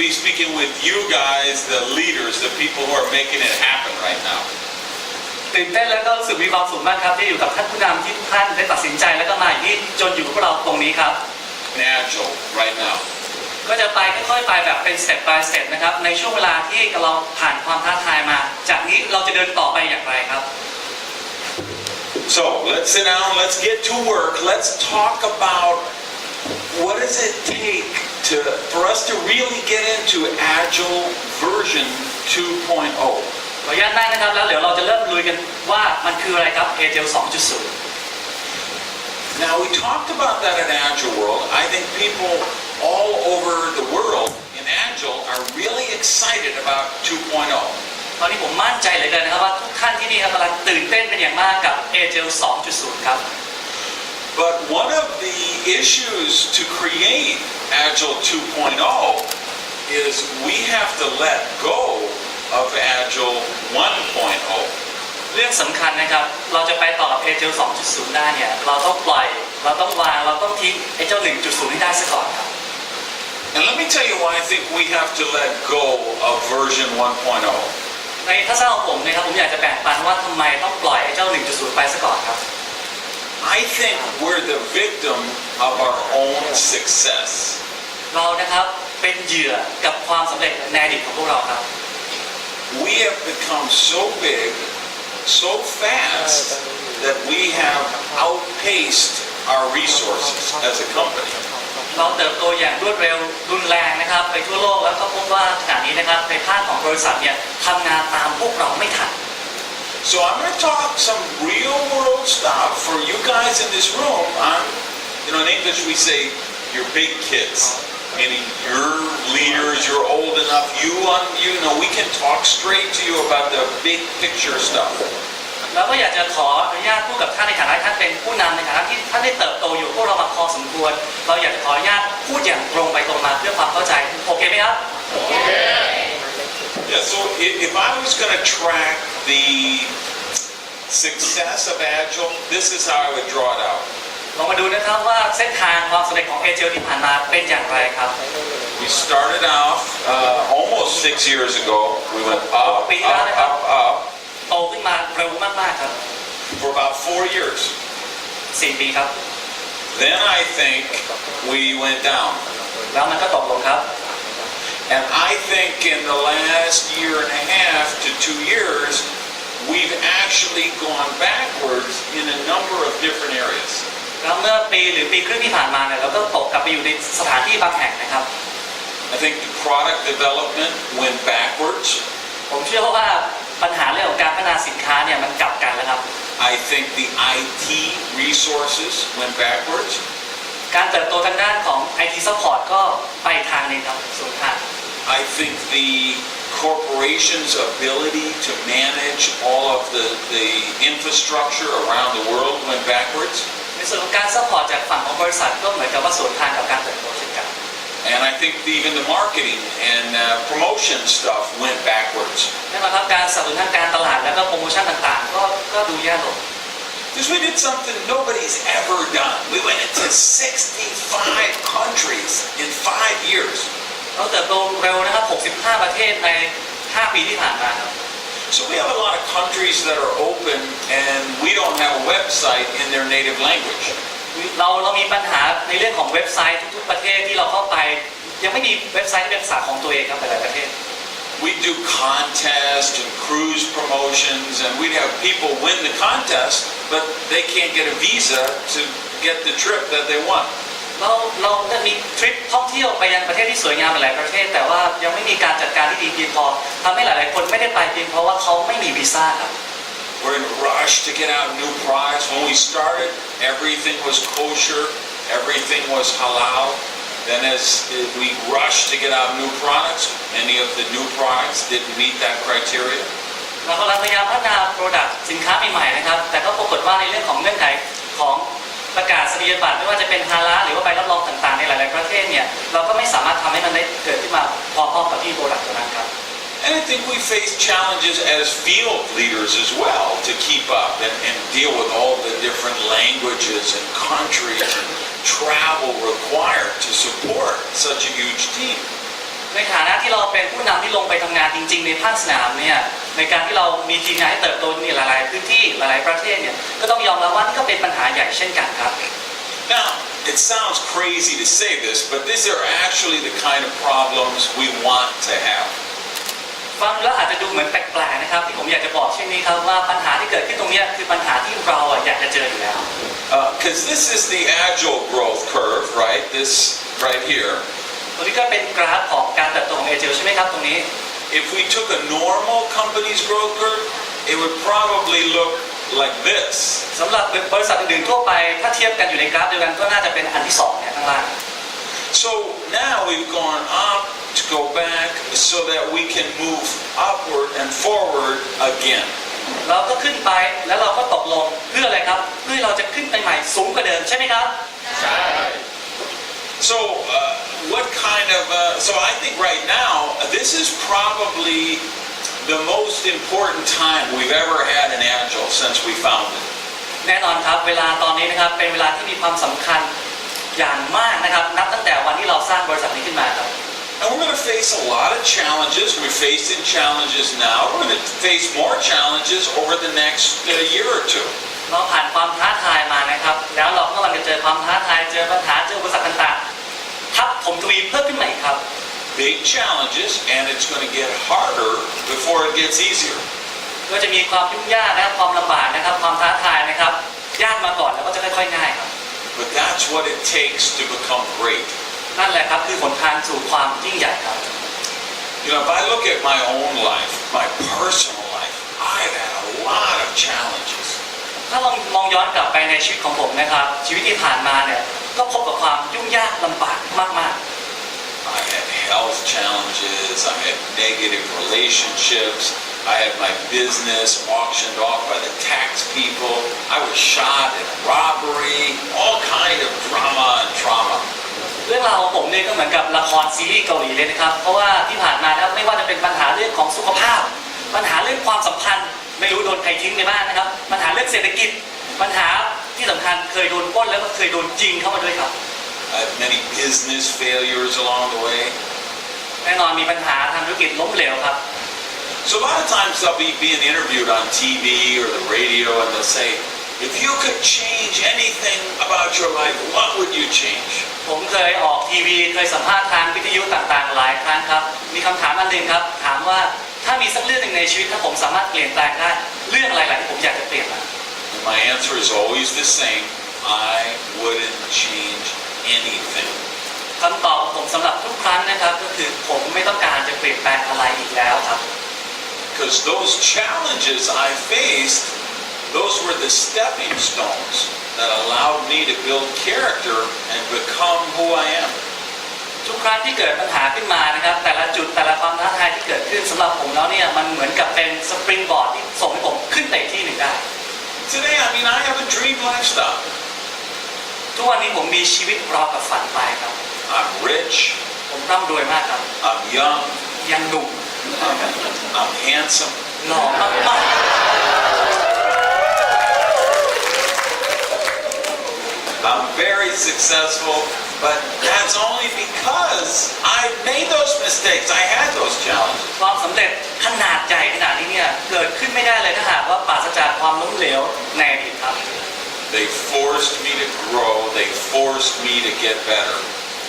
be speaking with you guys, the leaders, the people who are making it happen right now. ตื่นเต้นแล้วก็รู้สึกมีความสุขมากครับที่อยู่กับท่านผู้นำที่ทุกท่านได้ตัดสินใจแล้วก็มาอย่างนี้จนอยู่กับพวกเราตรงนี้ครับ In Agile right now. ก็จะไปค่อยๆไปแบบเป็น step by step นะครับในช่วงเวลาที่เราผ่านความท้าทายมาจากนี้เราจะเดินต่อไปอย่างไรครับ So let's sit down, let's get to work, let's talk about what does it take for us to really get into Agile version 2.0. ขออนุญาตนั่งนะครับแล้วเดี๋ยวเราจะเริ่มลุยกันว่ามันคืออะไรครับ Agel 2.0 Now we talked about that at Agile World. I think people all over the world in Agile are really excited about 2.0. ตอนนี้ผมมั่นใจเหลือเกินนะครับว่าทุกท่านที่นี่ครับกำลังตื่นเต้นเป็นอย่างมากกับ Agel 2.0 ครับ But one of the issues to create Agile 2.0 is we have to let go of Agile 1.0. เรื่องสำคัญนะครับเราจะไปต่อกับ Agel 2.0 ได้เนี่ยเราต้องปล่อยเราต้องวางเราต้องทิ้งไอ้เจ้า 1.0 ให้ได้ซะก่อนครับ And let me tell you why I think we have to let go of version 1.0. ในทัศนะของผมนะครับผมอยากจะแบ่งปันว่าทำไมต้องปล่อยไอ้เจ้า 1.0 ไปซะก่อนครับ I think we're the victim of our own success. เรานะครับเป็นเหยื่อกับความสำเร็จในอดีตของพวกเราครับ We have become so big, so fast that we have outpaced our resources as a company. เราเติบโตอย่างรวดเร็วรุนแรงนะครับไปทั่วโลกแล้วก็พบว่าขณะนี้นะครับในภาคของบริษัทเนี่ยทำงานตามพวกเราไม่ทัน So I'm going to talk some real world stuff for you guys in this room. In English we say you're big kids, meaning you're leaders, you're old enough. We can talk straight to you about the big picture stuff. แล้วก็อยากจะขออนุญาตพูดกับท่านในฐานะท่านเป็นผู้นำในฐานะที่ท่านได้เติบโตอยู่พวกเรามาพอสมควรเราอยากจะขออนุญาตพูดอย่างตรงไปตรงมาเพื่อความเข้าใจโอเคไหมครับ Yeah, so if I was going to track the success of Agile, this is how I would draw it out. ลองมาดูนะครับว่าเส้นทางความสำเร็จของ Agel ที่ผ่านมาเป็นอย่างไรครับ We started off almost 6 years ago. We went up. โตขึ้นมาเร็วมากๆครับ For about 4 years. 4 ปีครับ Then I think we went down. แล้วมันก็ตกลงครับ And I think in the last year and a half to 2 years, we've actually gone backwards in a number of different areas. แล้วเมื่อปีหรือปีครึ่งที่ผ่านมาเนี่ยเราก็ตกกลับไปอยู่ในสถานที่บางแห่งนะครับ I think the product development went backwards. ผมเชื่อว่าปัญหาเรื่องของการพัฒนาสินค้าเนี่ยมันกลับกันแล้วครับ I think the IT resources went backwards. การเติบโตทางด้านของ IT support ก็ไปทางนึงครับส่วนทาง I think the corporation's ability to manage all of the infrastructure around the world went backwards. ในส่วนของการ support จากฝั่งของบริษัทก็เหมือนกับว่าส่วนทางกับการเติบโตเช่นกัน And I think even the marketing and promotion stuff went backwards. แน่นอนครับการสนับสนุนทางการตลาดแล้วก็โปรโมชั่นต่างๆก็ดูแย่ลง Because we did something nobody's ever done. We went into 65 countries in 5 years. เราเติบโตเร็วนะครับ65 ประเทศใน 5 ปีที่ผ่านมาครับ So we have a lot of countries that are open and we don't have a website in their native language. เรามีปัญหาในเรื่องของเว็บไซต์ทุกๆประเทศที่เราเข้าไปยังไม่มีเว็บไซต์ที่เป็นภาษาของตัวเองครับหลายๆประเทศ We do contests and cruise promotions and we'd have people win the contest but they can't get a visa to get the trip that they want. เราจะมีทริปท่องเที่ยวไปยังประเทศที่สวยงามหลายประเทศแต่ว่ายังไม่มีการจัดการที่ดีเพียงพอทำให้หลายๆคนไม่ได้ไปเพียงเพราะว่าเขาไม่มีวีซ่าครับ We're in a rush to get out new products. When we started, everything was kosher, everything was halal. Then as we rushed to get out new products, many of the new products didn't meet that criteria. เรากำลังพยายามพัฒนา product สินค้าใหม่ๆนะครับแต่ก็ปรากฏว่าในเรื่องของเงื่อนไขของประกาศนียบัตรไม่ว่าจะเป็นฮาลาลหรือว่าใบรับรองต่างๆในหลายๆประเทศเนี่ยเราก็ไม่สามารถทำให้มันได้เกิดขึ้นมาพร้อมๆกับที่ product ตัวนั้นครับ And I think we face challenges as field leaders as well to keep up and deal with all the different languages and countries and travel required to support such a huge team. ในฐานะที่เราเป็นผู้นำที่ลงไปทำงานจริงๆในภาคสนามเนี่ยในการที่เรามีทีมงานให้เติบโตในหลายๆพื้นที่หลายๆประเทศเนี่ยก็ต้องยอมรับว่านี่ก็เป็นปัญหาใหญ่เช่นกันครับ Now, it sounds crazy to say this, but these are actually the kind of problems we want to have. ฟังแล้วอาจจะดูเหมือนแปลกๆนะครับที่ผมอยากจะบอกเช่นนี้ครับว่าปัญหาที่เกิดขึ้นตรงนี้คือปัญหาที่เราอยากจะเจออยู่แล้ว Because this is the Agel growth curve, right? This right here. ตัวนี้ก็เป็นกราฟของการเติบโตของเอเจลใช่ไหมครับตรงนี้ If we took a normal company's growth curve, it would probably look like this. สำหรับบริษัทอื่นๆทั่วไปถ้าเทียบกันอยู่ในกราฟเดียวกันก็น่าจะเป็นอันที่2เนี่ยข้างล่าง So now we've gone up to go back so that we can move upward and forward again. เราก็ขึ้นไปแล้วเราก็ตกลงเพื่ออะไรครับเพื่อเราจะขึ้นไปใหม่สูงกว่าเดิมใช่ไหมครับใช่ So what kind of so I think right now this is probably the most important time we've ever had in Agile since we founded. แน่นอนครับเวลาตอนนี้นะครับเป็นเวลาที่มีความสำคัญอย่างมากนะครับนับตั้งแต่วันที่เราสร้างบริษัทนี้ขึ้นมาครับ And we're going to face a lot of challenges. We're facing challenges now. We're going to face more challenges over the next year or two. เราผ่านความท้าทายมานะครับแล้วเราก็กำลังจะเจอความท้าทายเจอปัญหาเจออุปสรรคต่างๆทับถมทวีเพิ่มขึ้นมาอีกครับ Big challenges, and it's going to get harder before it gets easier. ก็จะมีความยุ่งยากนะครับความลำบากนะครับความท้าทายนะครับยากมาก่อนแล้วก็จะค่อยๆง่ายครับ But that's what it takes to become great. นั่นแหละครับคือหนทางสู่ความยิ่งใหญ่ครับ You know, if I look at my own life, my personal life, I've had a lot of challenges. ถ้าลองมองย้อนกลับไปในชีวิตของผมนะครับชีวิตที่ผ่านมาเนี่ยก็พบกับความยุ่งยากลำบากมากๆ I had health challenges, I had negative relationships, I had my business auctioned off by the tax people, I was shot in a robbery, all kind of drama and trauma. เรื่องราวของผมเนี่ยก็เหมือนกับละครซีรีส์เกาหลีเลยนะครับเพราะว่าที่ผ่านมานะครับไม่ว่าจะเป็นปัญหาเรื่องของสุขภาพปัญหาเรื่องความสัมพันธ์ไม่รู้โดนใครทิ้งในบ้านนะครับปัญหาเรื่องเศรษฐกิจปัญหาที่สำคัญเคยโดนปล้นแล้วก็เคยโดนจริงเข้ามาด้วยครับ I had many business failures along the way. แน่นอนมีปัญหาทางธุรกิจล้มเหลวครับ So a lot of times I'll be being interviewed on TV or the radio and they'll say, if you could change anything about your life, what would you change? ผมเคยออกทีวีเคยสัมภาษณ์ทางวิทยุต่างๆหลายครั้งครับมีคำถามอันหนึ่งครับถามว่าถ้ามีสักเรื่องหนึ่งในชีวิตถ้าผมสามารถเปลี่ยนแปลงได้เรื่องอะไรล่ะที่ผมอยากจะเปลี่ยน My answer is always the same. I wouldn't change anything. คำตอบของผมสำหรับทุกครั้งนะครับก็คือผมไม่ต้องการจะเปลี่ยนแปลงอะไรอีกแล้วครับ Because those challenges I faced, those were the stepping stones that allowed me to build character and become who I am. ทุกครั้งที่เกิดปัญหาขึ้นมานะครับแต่ละจุดแต่ละความท้าทายที่เกิดขึ้นสำหรับผมแล้วเนี่ยมันเหมือนกับเป็นสปริงบอร์ดที่ส่งให้ผมขึ้นไปที่หนึ่งได้ Today, I mean, I have a dream lifestyle. ทุกวันนี้ผมมีชีวิตราวกับฝันไปครับ I'm rich. ผมร่ำรวยมากครับ I'm young. ยังหนุ่ม I'm handsome. หล่อมาก I'm very successful, but that's only because I made those mistakes. I had those challenges. ๆความสำเร็จขนาดใหญ่ขนาดนี้เนี่ยเกิดขึ้นไม่ได้เลยถ้าหากว่าปราศจากความล้มเหลวในอดีตครับ They forced me to grow. They forced me to get better.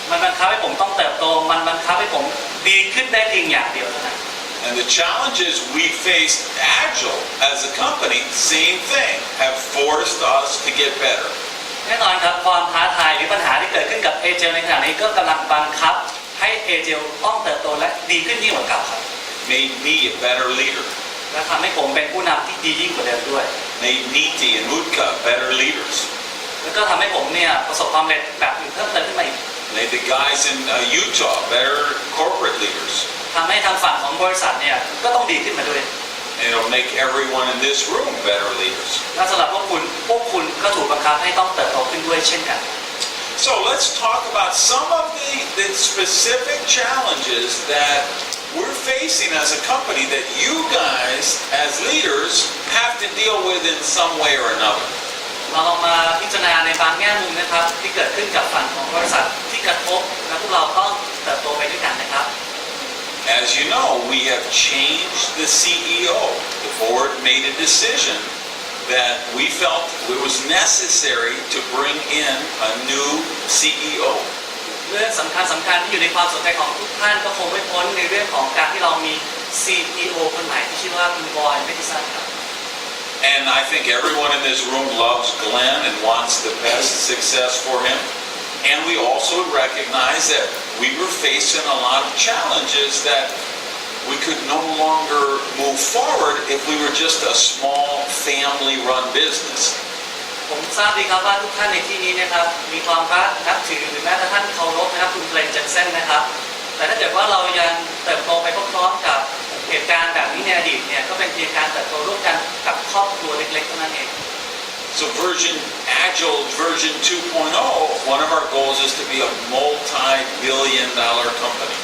มันบังคับให้ผมต้องเติบโตมันบังคับให้ผมดีขึ้นได้เพียงอย่างเดียวเท่านั้น And the challenges we faced Agile as a company, same thing, have forced us to get better. แน่นอนครับความท้าทายหรือปัญหาที่เกิดขึ้นกับเอเจลในขณะนี้ก็กำลังบังคับให้เอเจลต้องเติบโตและดีขึ้นยิ่งกว่าเก่าครับ Made me a better leader. และทำให้ผมเป็นผู้นำที่ดียิ่งกว่าเดิมด้วย Made Niti and Mutka better leaders. แล้วก็ทำให้ผมเนี่ยประสบความสำเร็จแบบอื่นเพิ่มเติมขึ้นมาอีก Made the guys in Utah better corporate leaders. ทำให้ทางฝั่งของบริษัทเนี่ยก็ต้องดีขึ้นมาด้วย And it'll make everyone in this room better leaders. และสำหรับพวกคุณก็ถูกบังคับให้ต้องเติบโตขึ้นด้วยเช่นกัน So let's talk about some of the specific challenges that we're facing as a company that you guys as leaders have to deal with in some way or another. เราลองมาพิจารณาในบางแง่มุมนะครับที่เกิดขึ้นกับฝั่งของบริษัทที่กระทบและพวกเราต้องเติบโตไปด้วยกันนะครับ as you know, we have changed the CEO. The board made a decision that we felt it was necessary to bring in a new CEO. เรื่องสำคัญที่อยู่ในความสนใจของทุกท่านก็คงไม่พ้นในเรื่องของการที่เรามี CEO คนใหม่ที่ชื่อว่าคุณบอยเมดิสันครับ And I think everyone in this room loves Glenn and wants the best success for him. And we also recognize that we were facing a lot of challenges that we could no longer move forward if we were just a small family-run business. ผมทราบดีครับว่าทุกท่านในที่นี้นะครับมีความรักนับถือหรือแม้กระทั่งเคารพนะครับคุณเกรนเจนเซนนะครับแต่ถ้าเกิดว่าเรายังเติบโตไปพร้อมๆกับเหตุการณ์แบบนี้ในอดีตเนี่ยก็เป็นเพียงการเติบโตร่วมกันกับครอบครัวเล็กๆเท่านั้นเอง So Agel version 2.0, one of our goals is to be a multi-billion-dollar company.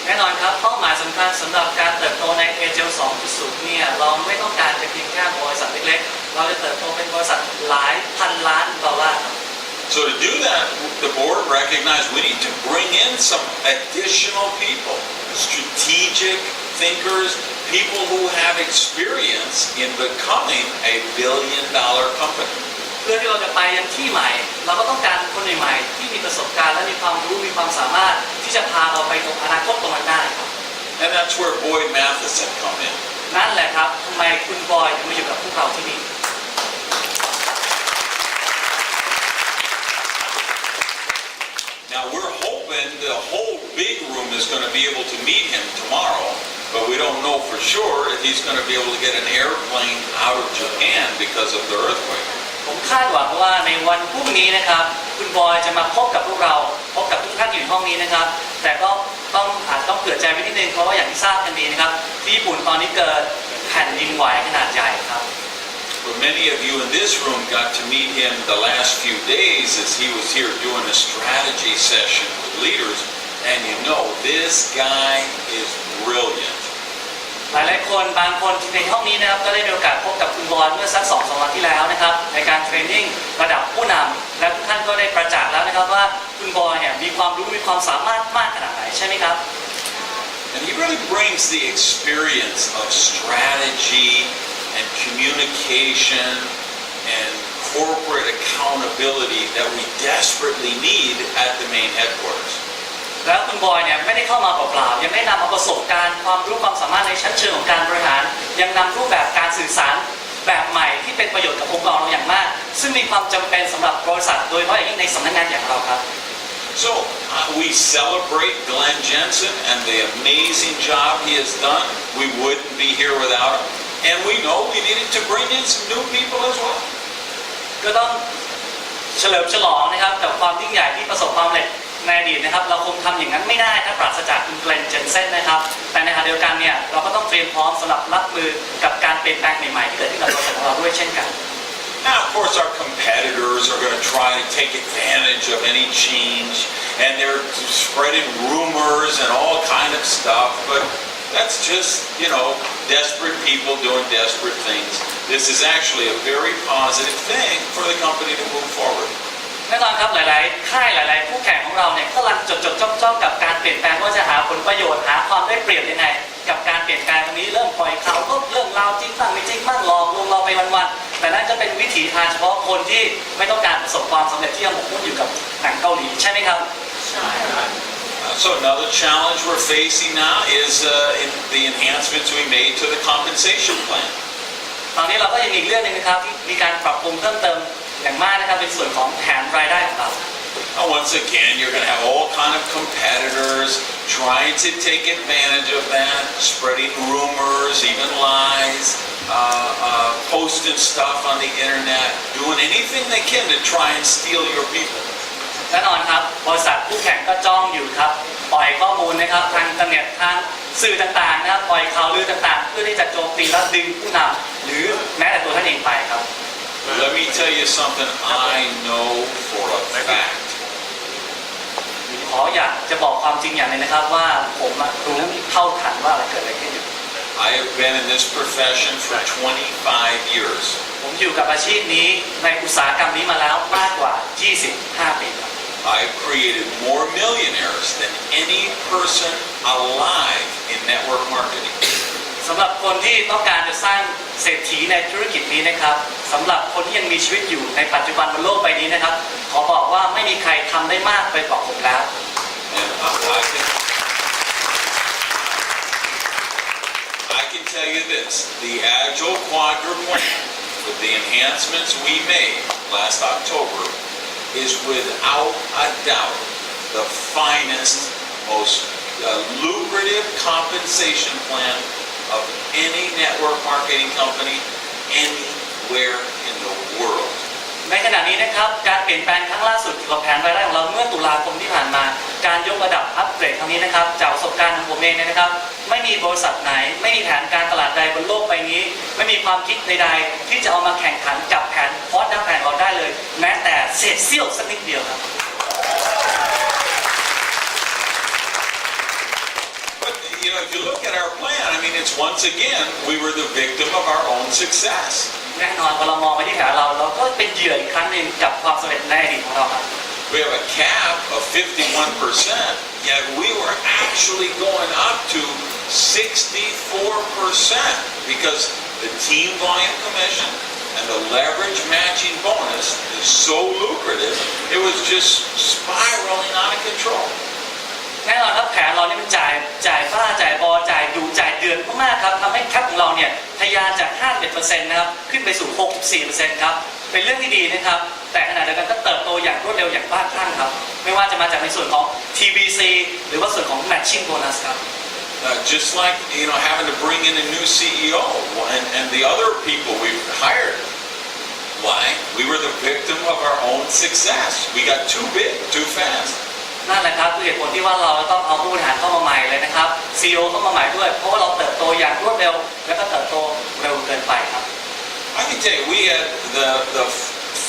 แน่นอนครับเป้าหมายสำคัญสำหรับการเติบโตใน Agel 2.0 เนี่ยเราไม่ต้องการจะเพียงแค่บริษัทเล็กๆเราจะเติบโตเป็นบริษัทหลายพันล้านดอลลาร์ครับ So to do that, the board recognized we need to bring in some additional people, strategic thinkers, people who have experience in becoming a billion-dollar company. เพื่อที่เราจะไปยังที่ใหม่เราก็ต้องการคนใหม่ๆที่มีประสบการณ์และมีความรู้มีความสามารถที่จะพาเราไปตรงอนาคตตรงนั้นได้ครับ And that's where Boyd Matheson come in. นั่นแหละครับทำไมคุณบอยถึงมาอยู่กับพวกเราที่นี่ Now we're hoping the whole big room is going to be able to meet him tomorrow, but we don't know for sure if he's going to be able to get an airplane out of Japan because of the earthquake. ผมคาดหวังว่าในวันพรุ่งนี้นะครับคุณบอยจะมาพบกับพวกเราพบกับทุกท่านอยู่ในห้องนี้นะครับแต่ก็อาจต้องเผื่อใจไว้นิดนึงเพราะว่าอย่างที่ทราบกันดีนะครับที่ญี่ปุ่นตอนนี้เกิดแผ่นดินไหวขนาดใหญ่ครับ But many of you in this room got to meet him the last few days as he was here doing a strategy session with leaders, and you know this guy is brilliant. หลายๆคนบางคนที่ในห้องนี้นะครับก็ได้มีโอกาสพบกับคุณบอยเมื่อสัก 2-3 วันที่แล้วนะครับในการเทรนนิ่งระดับผู้นำและทุกท่านก็ได้ประจักษ์แล้วนะครับว่าคุณบอยเนี่ยมีความรู้มีความสามารถมากขนาดไหนใช่ไหมครับ And he really brings the experience of strategy and communication and corporate accountability that we desperately need at the main headquarters. แล้วคุณบอยเนี่ยไม่ได้เข้ามาเปล่าๆยังได้นำเอาประสบการณ์ความรู้ความสามารถในชั้นเชิงของการบริหารยังนำรูปแบบการสื่อสารแบบใหม่ที่เป็นประโยชน์กับองค์กรเราอย่างมากซึ่งมีความจำเป็นสำหรับบริษัทโดยเฉพาะอย่างยิ่งในสำนักงานอย่างเราครับ So we celebrate Glenn Jensen and the amazing job he has done. We wouldn't be here without him. And we know we needed to bring in some new people as well. ก็ต้องเฉลิมฉลองนะครับกับความยิ่งใหญ่ที่ประสบความสำเร็จในอดีตนะครับเราคงทำอย่างนั้นไม่ได้ถ้าปราศจากคุณเกรนเจนเซนนะครับแต่ในขณะเดียวกันเนี่ยเราก็ต้องเตรียมพร้อมสำหรับรับมือกับการเปลี่ยนแปลงใหม่ๆที่เกิดขึ้นกับบริษัทของเราด้วยเช่นกัน Now, of course, our competitors are going to try to take advantage of any change, and they're spreading rumors and all kind of stuff, but that's just, desperate people doing desperate things. This is actually a very positive thing for the company to move forward. แน่นอนครับหลายๆค่ายหลายๆคู่แข่งของเราเนี่ยกำลังจดจ้องกับการเปลี่ยนแปลงว่าจะหาผลประโยชน์หาความได้เปรียบยังไงกับการเปลี่ยนแปลงตรงนี้เริ่มปล่อยข่าวก็เรื่องราวจริงบ้างไม่จริงบ้างหลอกลวงเราไปวันๆแต่นั่นก็เป็นวิถีทางเฉพาะคนที่ไม่ต้องการประสบความสำเร็จที่ยังหมกมุ่นอยู่กับหนังเกาหลีใช่ไหมครับ So another challenge we're facing now is the enhancements we made to the compensation plan. ตอนนี้เราก็ยังมีอีกเรื่องนึงนะครับที่มีการปรับปรุงเพิ่มเติมอย่างมากนะครับเป็นส่วนของแผนรายได้ของเรา Once again, you're going to have all kind of competitors trying to take advantage of that, spreading rumors, even lies, posting stuff on the internet, doing anything they can to try and steal your people. แน่นอนครับบริษัทคู่แข่งก็จ้องอยู่ครับปล่อยข้อมูลนะครับทางอินเทอร์เน็ตทางสื่อต่างๆนะครับปล่อยข่าวลือต่างๆเพื่อที่จะโจมตีและดึงผู้นำหรือแม้แต่ตัวท่านเองไปครับ Let me tell you something I know for a fact. ขออยากจะบอกความจริงอย่างนึงนะครับว่าผมรู้เท่าทันว่าอะไรเกิดอะไรขึ้นอยู่ I have been in this profession for 25 years. ผมอยู่กับอาชีพนี้ในอุตสาหกรรมนี้มาแล้วมากกว่า 25 ปีครับ I've created more millionaires than any person alive in network marketing. สำหรับคนที่ต้องการจะสร้างเศรษฐีในธุรกิจนี้นะครับสำหรับคนที่ยังมีชีวิตอยู่ในปัจจุบันบนโลกใบนี้นะครับขอบอกว่าไม่มีใครทำได้มากไปกว่าผมแล้ว And I can tell you this, the Agel quadruple plan with the enhancements we made last October is without a doubt the finest, most lucrative compensation plan of any network marketing company anywhere in the world. ในขณะนี้นะครับการเปลี่ยนแปลงครั้งล่าสุดเกี่ยวกับแผนรายได้ของเราเมื่อตุลาคมที่ผ่านมาการยกระดับอัปเกรดครั้งนี้นะครับจากประสบการณ์ของผมเองนะครับไม่มีบริษัทไหนไม่มีแผนการตลาดใดบนโลกใบนี้ไม่มีความคิดใดๆที่จะเอามาแข่งขันกับแผนพอร์ตดังแผนเราได้เลยแม้แต่เศษเสี้ยวสักนิดเดียวครับ You know, if you look at our plan, I mean, it's once again, we were the victim of our own success. แน่นอนพอเรามองไปที่แผนเราก็เป็นเหยื่ออีกครั้งหนึ่งกับความสำเร็จในอดีตของเราครับ We have a cap of 51%, yet we were actually going up to 64% because the team volume commission and the leverage matching bonus is so lucrative, it was just spiraling out of control. แน่นอนครับแผนเรานี่มันจ่ายบ้าจ่ายบอจ่ายดุจ่ายเดือดมากๆครับทำให้แคปของเราเนี่ยทะยานจาก 51% นะครับขึ้นไปสู่ 64% ครับเป็นเรื่องที่ดีนะครับแต่ขณะเดียวกันก็เติบโตอย่างรวดเร็วอย่างบ้าคลั่งครับไม่ว่าจะมาจากในส่วนของ TBC หรือว่าส่วนของ matching bonus ครับ Just like, you know, having to bring in a new CEO and the other people we've hired. Why? We were the victim of our own success. We got too big, too fast. นั่นแหละครับคือเหตุผลที่ว่าเราต้องเอาผู้บริหารเข้ามาใหม่เลยนะครับ CEO เข้ามาใหม่ด้วยเพราะว่าเราเติบโตอย่างรวดเร็วและก็เติบโตเร็วเกินไปครับ I can tell you, we had the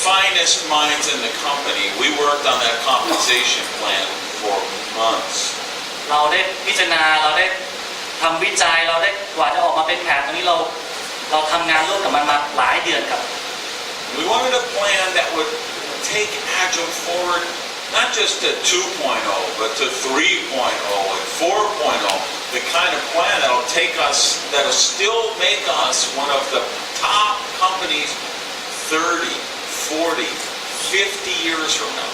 finest minds in the company. We worked on that compensation plan for months. เราได้พิจารณาเราได้ทำวิจัยเราได้กว่าจะออกมาเป็นแผนตรงนี้เราทำงานร่วมกับมันมาหลายเดือนครับ We wanted a plan that would take Agile forward, not just to 2.0, but to 3.0 and 4.0. The kind of plan that'll take us, that'll still make us one of the top companies 30, 40, 50 years from now.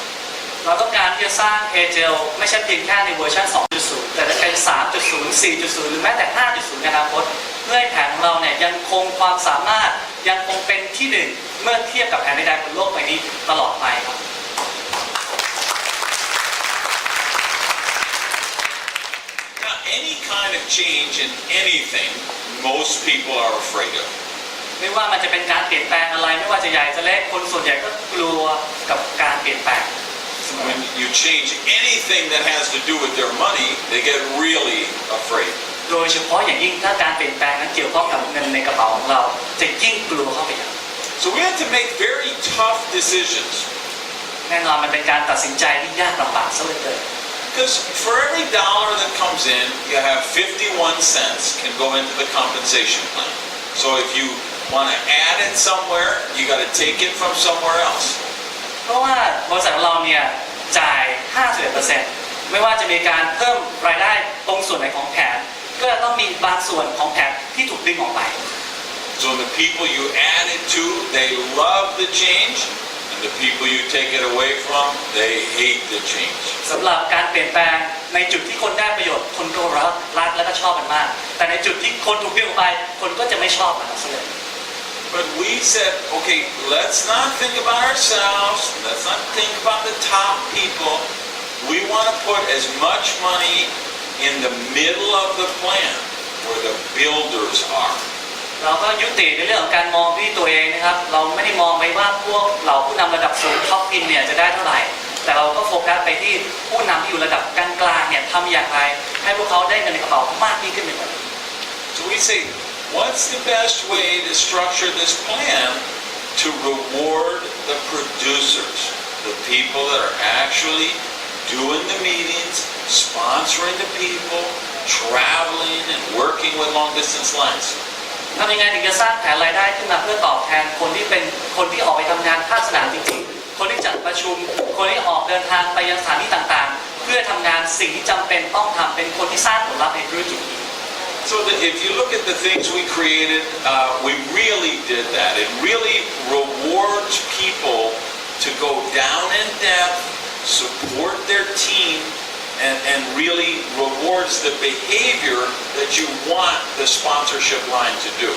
เราต้องการที่จะสร้าง Agel ไม่ใช่เพียงแค่ในเวอร์ชัน 2.0 แต่จะเป็น 3.0 4.0 หรือแม้แต่ 5.0 ในอนาคตเพื่อให้แผนของเราเนี่ยยังคงความสามารถยังคงเป็นที่หนึ่งเมื่อเทียบกับแผนใดๆบนโลกใบนี้ตลอดไปครับ Now, any kind of change in anything, most people are afraid of. ไม่ว่ามันจะเป็นการเปลี่ยนแปลงอะไรไม่ว่าจะใหญ่จะเล็กคนส่วนใหญ่ก็กลัวกับการเปลี่ยนแปลง When you change anything that has to do with their money, they get really afraid. โดยเฉพาะอย่างยิ่งถ้าการเปลี่ยนแปลงนั้นเกี่ยวข้องกับเงินในกระเป๋าของเราจะยิ่งกลัวเข้าไปใหญ่ So we had to make very tough decisions. แน่นอนมันเป็นการตัดสินใจที่ยากลำบากซะเหลือเกิน Because for every dollar that comes in, you have 51 cents can go into the compensation plan. So if you want to add it somewhere, you got to take it from somewhere else. เพราะว่าบริษัทของเราเนี่ยจ่าย 51% ไม่ว่าจะมีการเพิ่มรายได้ตรงส่วนไหนของแผนก็จะต้องมีบางส่วนของแผนที่ถูกดึงออกไป So the people you add it to, they love the change, and the people you take it away from, they hate the change. สำหรับการเปลี่ยนแปลงในจุดที่คนได้ประโยชน์คนก็รักและก็ชอบมันมากแต่ในจุดที่คนถูกดึงออกไปคนก็จะไม่ชอบมันซะเลย But we said, okay, let's not think about ourselves. Let's not think about the top people. We want to put as much money in the middle of the plan where the builders are. เราก็ยุติในเรื่องของการมองที่ตัวเองนะครับเราไม่ได้มองไปว่าพวกเราผู้นำระดับสูงท็อปพินเนี่ยจะได้เท่าไหร่แต่เราก็โฟกัสไปที่ผู้นำที่อยู่ระดับกลางๆเนี่ยทำอย่างไรให้พวกเขาได้เงินในกระเป๋ามากยิ่งขึ้นไปกว่านี้ So we say, what's the best way to structure this plan to reward the producers, the people that are actually doing the meetings, sponsoring the people, traveling and working with long distance lines? ทำยังไงถึงจะสร้างแผนรายได้ขึ้นมาเพื่อตอบแทนคนที่เป็นคนที่ออกไปทำงานภาคสนามจริงๆคนที่จัดประชุมคนที่ออกเดินทางไปยังสถานที่ต่างๆ เพื่อทำงานสิ่งที่จำเป็นต้องทำเป็นคนที่สร้างผลลัพธ์ในธุรกิจนี้ So that if you look at the things we created, we really did that. It really rewards people to go down in depth, support their team, and really rewards the behavior that you want the sponsorship line to do.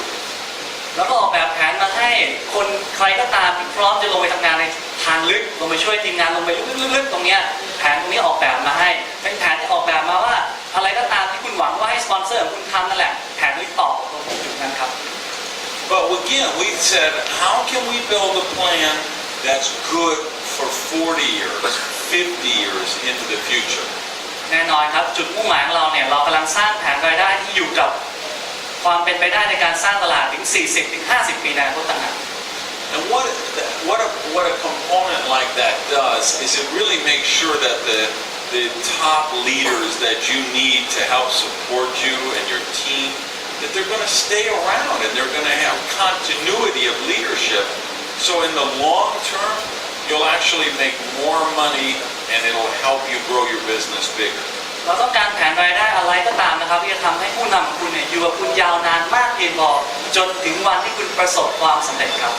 แล้วก็ออกแบบแผนมาให้คนใครก็ตามที่พร้อมจะลงไปทำงานในทางลึกลงไปช่วยทีมงานลงไปลึกๆตรงเนี้ยแผนตรงนี้ออกแบบมาให้เป็นแผนที่ออกแบบมาว่าอะไรก็ตามที่คุณหวังว่าให้สปอนเซอร์ของคุณทำนั่นแหละแผนนี้ตอบตรงจุดนั้นครับ But again, we said, how can we build a plan that's good for 40 years, 50 years into the future? แน่นอนครับจุดมุ่งหมายของเราเนี่ยเรากำลังสร้างแผนรายได้ที่อยู่กับความเป็นไปได้ในการสร้างตลาดถึง 40-50 ปีในอนาคตต่างหาก And what a component like that does is it really makes sure that the top leaders that you need to help support you and your team, that they're going to stay around and they're going to have continuity of leadership. So in the long term, you'll actually make more money and it'll help you grow your business bigger. เราต้องการแผนรายได้อะไรก็ตามนะครับที่จะทำให้ผู้นำคุณเนี่ยอยู่กับคุณยาวนานมากเพียงพอจนถึงวันที่คุณประสบความสำเร็จครับ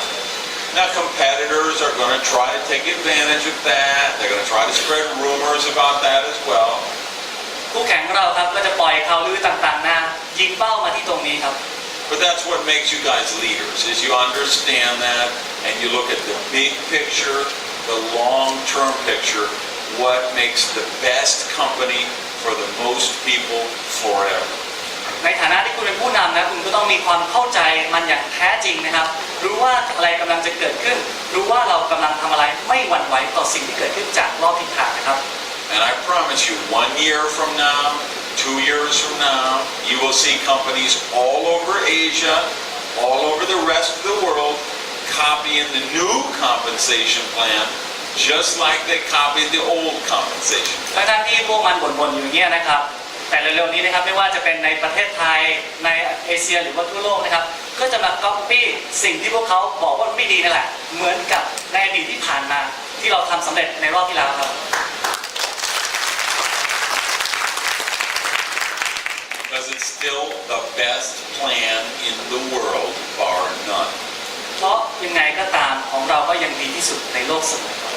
Now competitors are going to try to take advantage of that. They're going to try to spread rumors about that as well. คู่แข่งของเราครับก็จะปล่อยข่าวลือต่างๆนะยิงเป้ามาที่ตรงนี้ครับ But that's what makes you guys leaders, is you understand that and you look at the big picture, the long-term picture, what makes the best company for the most people forever. ในฐานะที่คุณเป็นผู้นำนะคุณก็ต้องมีความเข้าใจมันอย่างแท้จริงนะครับรู้ว่าอะไรกำลังจะเกิดขึ้นรู้ว่าเรากำลังทำอะไรไม่หวั่นไหวต่อสิ่งที่เกิดขึ้นจากรอบทิศทางนะครับ And I promise you, 1 year from now, 2 years from now, you will see companies all over Asia, all over the rest of the world, copying the new compensation plan, just like they copied the old compensation plan. ทั้งที่พวกมันบ่นๆอยู่อย่างเงี้ยนะครับแต่เร็วๆนี้นะครับไม่ว่าจะเป็นในประเทศไทยในเอเชียหรือว่าทั่วโลกนะครับก็จะมาก๊อปปี้สิ่งที่พวกเขาบอกว่าไม่ดีนั่นแหละเหมือนกับในอดีตที่ผ่านมาที่เราทำสำเร็จในรอบที่แล้วครับ Because it's still the best plan in the world, bar none. เพราะยังไงก็ตามของเราก็ยังดีที่สุดในโลกเสมอครับ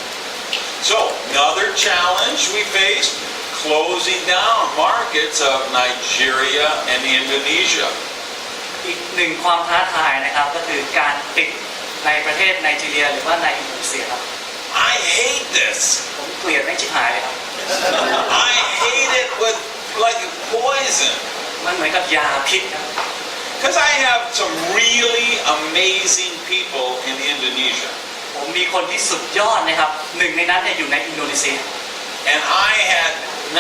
So another challenge we faced, closing down markets of Nigeria and Indonesia. อีกหนึ่งความท้าทายนะครับก็คือการปิดในประเทศไนจีเรียหรือว่าในอินโดนีเซียครับ I hate this. ผมเกลียดไม่ชิบหายเลยครับ I hate it with like poison. มันเหมือนกับยาพิษครับ Because I have some really amazing people in Indonesia. ผมมีคนที่สุดยอดนะครับหนึ่งในนั้นเนี่ยอยู่ในอินโดนีเซีย And I had 99%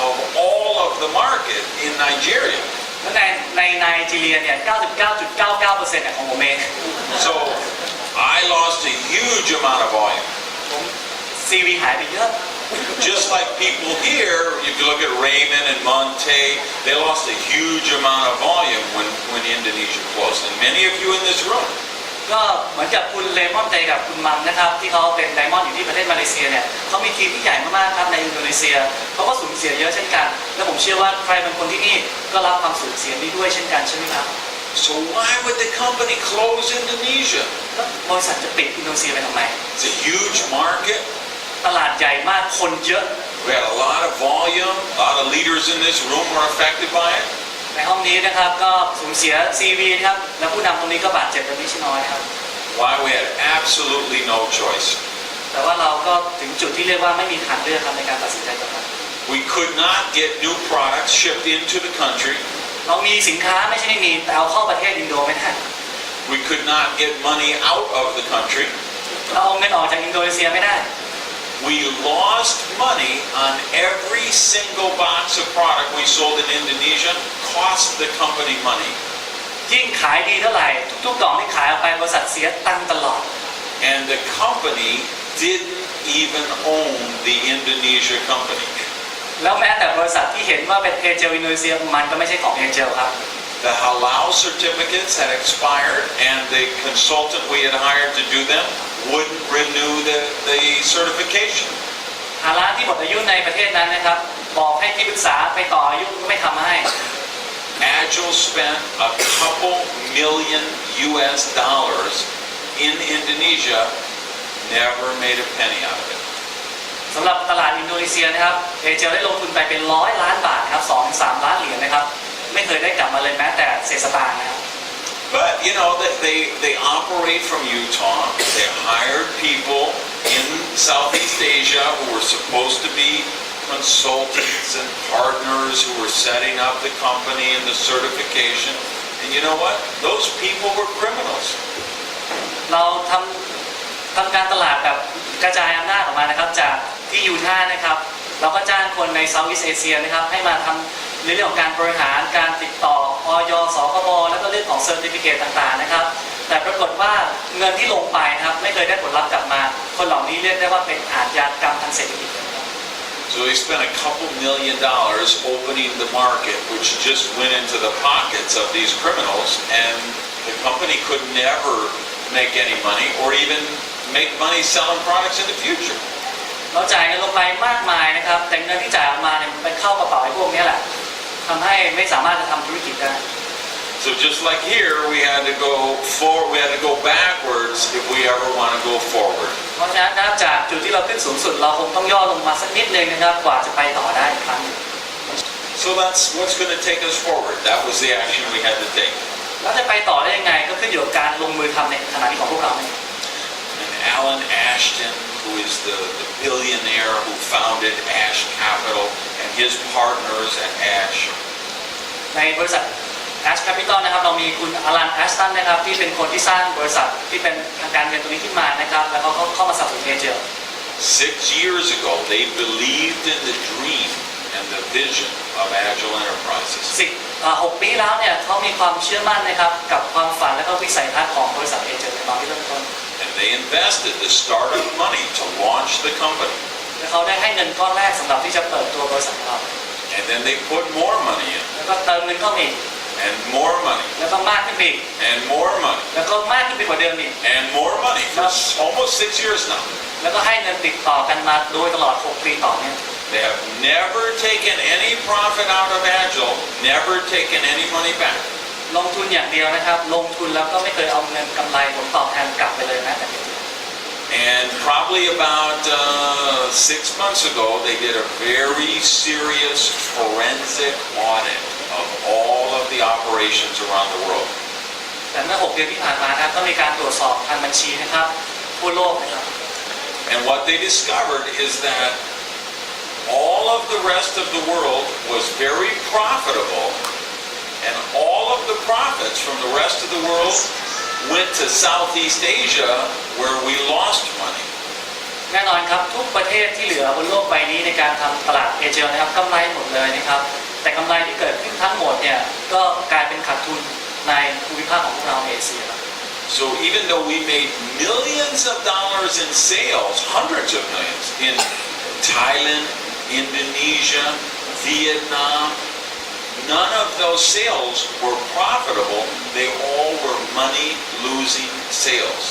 of all of the market in Nigeria. และในไนจีเรียเนี่ย 99.99% เนี่ยของผมเอง So I lost a huge amount of volume. ผมซีวีหายไปเยอะ Just like people here, if you look at Raymond and Monte, they lost a huge amount of volume when Indonesia closed. And many of you in this room. ก็เหมือนกับคุณเลมอนเตกับคุณมัมนะครับที่เขาเป็นไดมอนด์อยู่ที่ประเทศมาเลเซียเนี่ยเขามีทีมที่ใหญ่มากๆครับในอินโดนีเซียเขาก็สูญเสียเยอะเช่นกันและผมเชื่อว่าใครเป็นคนที่นี่ก็รับความสูญเสียนี้ด้วยเช่นกันใช่ไหมครับ So why would the company close Indonesia? แล้วบริษัทจะปิดอินโดนีเซียไปทำไม It's a huge market. ตลาดใหญ่มากคนเยอะ We had a lot of volume. A lot of leaders in this room were affected by it. ในห้องนี้นะครับก็สูญเสียซีวีนะครับและผู้นำตรงนี้ก็บาดเจ็บเป็นไม่ใช่น้อยครับ Why we had absolutely no choice. แต่ว่าเราก็ถึงจุดที่เรียกว่าไม่มีทางเลือกครับในการตัดสินใจต่อไป We could not get new products shipped into the country. เรามีสินค้าไม่ใช่ไม่มีแต่เอาเข้าประเทศอินโดไม่ได้ We could not get money out of the country. เราเอาเงินออกจากอินโดนีเซียไม่ได้ We lost money on every single box of product we sold in Indonesia. Cost the company money. ยิ่งขายดีเท่าไหร่ทุกๆกล่องที่ขายออกไปบริษัทเสียตังค์ตลอด And the company didn't even own the Indonesia company. แล้วแม้แต่บริษัทที่เห็นว่าเป็นเอเจลอินโดนีเซียมันก็ไม่ใช่ของเอเจลครับ The halal certificates had expired and the consultant we had hired to do them wouldn't renew the certification. ฮาลาลที่หมดอายุในประเทศนั้นนะครับบอกให้ที่ปรึกษาไปต่ออายุก็ไม่ทำให้ Agel spent a couple million US dollars in Indonesia, never made a penny out of it. สำหรับตลาดอินโดนีเซียนะครับเอเจลได้ลงทุนไปเป็น100 ล้านบาทครับ2-3 ล้านเหรียญนะครับไม่เคยได้กลับมาเลยแม้แต่เศษสตางค์นะครับ But you know they operate from Utah. They hired people in Southeast Asia who were supposed to be consultants and partners who were setting up the company and the certification. And you know what? Those people were criminals. เราทำการตลาดแบบกระจายอำนาจออกมานะครับจากที่ยูทาห์นะครับเราก็จ้างคนในเซาท์อีสต์เอเชียนะครับให้มาทำในเรื่องของการบริหารการติดต่ออย สคบแล้วก็เรื่องของเซอร์ติฟิเคตต่างๆนะครับแต่ปรากฏว่าเงินที่ลงไปนะครับไม่เคยได้ผลลัพธ์กลับมาคนเหล่านี้เรียกได้ว่าเป็นอาชญากรรมทางเศรษฐกิจ So they spent a couple million dollars opening the market, which just went into the pockets of these criminals, and the company could never make any money or even make money selling products in the future. เราจ่ายเงินลงไปมากมายนะครับแต่เงินที่จ่ายออกมาเนี่ยไปเข้ากระเป๋าไอ้พวกนี้แหละทำให้ไม่สามารถจะทำธุรกิจได้ So just like here, we had to go backwards if we ever want to go forward. เพราะฉะนั้นนะจากจุดที่เราขึ้นสูงสุดเราคงต้องย่อลงมาสักนิดนึงนะครับกว่าจะไปต่อได้อีกครั้ง So that's what's going to take us forward. That was the action we had to take. แล้วจะไปต่อได้ยังไงก็ขึ้นอยู่กับการลงมือทำในขณะนี้ของพวกเราเนี่ย And Alan Ashton, who is the billionaire who founded Ash Capital, and his partners at Ash. ในบริษัท Ash Capital นะครับเรามีคุณอลัน แอชตันนะครับที่เป็นคนที่สร้างบริษัทที่เป็นทางการเงินตรงนี้ขึ้นมานะครับแล้วเขาเข้ามาสนับสนุนเอเจล 6 years ago, they believed in the dream and the vision of Agel Enterprises. 6 ปีแล้วเนี่ยเขามีความเชื่อมั่นนะครับกับความฝันและก็วิสัยทัศน์ของบริษัทเอเจลในตอนที่เริ่มต้น And they invested the startup money to launch the company. และเขาได้ให้เงินก้อนแรกสำหรับที่จะเปิดตัวบริษัทของเรา And then they put more money in. แล้วก็เติมเงินเข้ามาอีก And more money. แล้วก็มากขึ้นไปอีก And more money. แล้วก็มากขึ้นไปกว่าเดิมอีก And more money for almost 6 years now. แล้วก็ให้เงินติดต่อกันมาโดยตลอด6 ปีต่อเนื่อง They have never taken any profit out of Agel, never taken any money back. ลงทุนอย่างเดียวนะครับลงทุนแล้วก็ไม่เคยเอาเงินกำไรผลตอบแทนกลับไปเลยนะแต่เดียว And probably about 6 months ago, they did a very serious forensic audit of all of the operations around the world. แต่เมื่อ6 เดือนที่ผ่านมานะครับก็มีการตรวจสอบทางบัญชีนะครับทั่วโลกนะครับ And what they discovered is that all of the rest of the world was very profitable, and all of the profits from the rest of the world went to Southeast Asia, where we lost money. แน่นอนครับทุกประเทศที่เหลือบนโลกใบนี้ในการทำตลาดเอเจลนะครับกำไรหมดเลยนะครับแต่กำไรที่เกิดขึ้นทั้งหมดเนี่ยก็กลายเป็นขาดทุนในภูมิภาคของพวกเราเอเชีย So even though we made millions of dollars in sales, hundreds of millions in Thailand, Indonesia, Vietnam, none of those sales were profitable. They all were money-losing sales.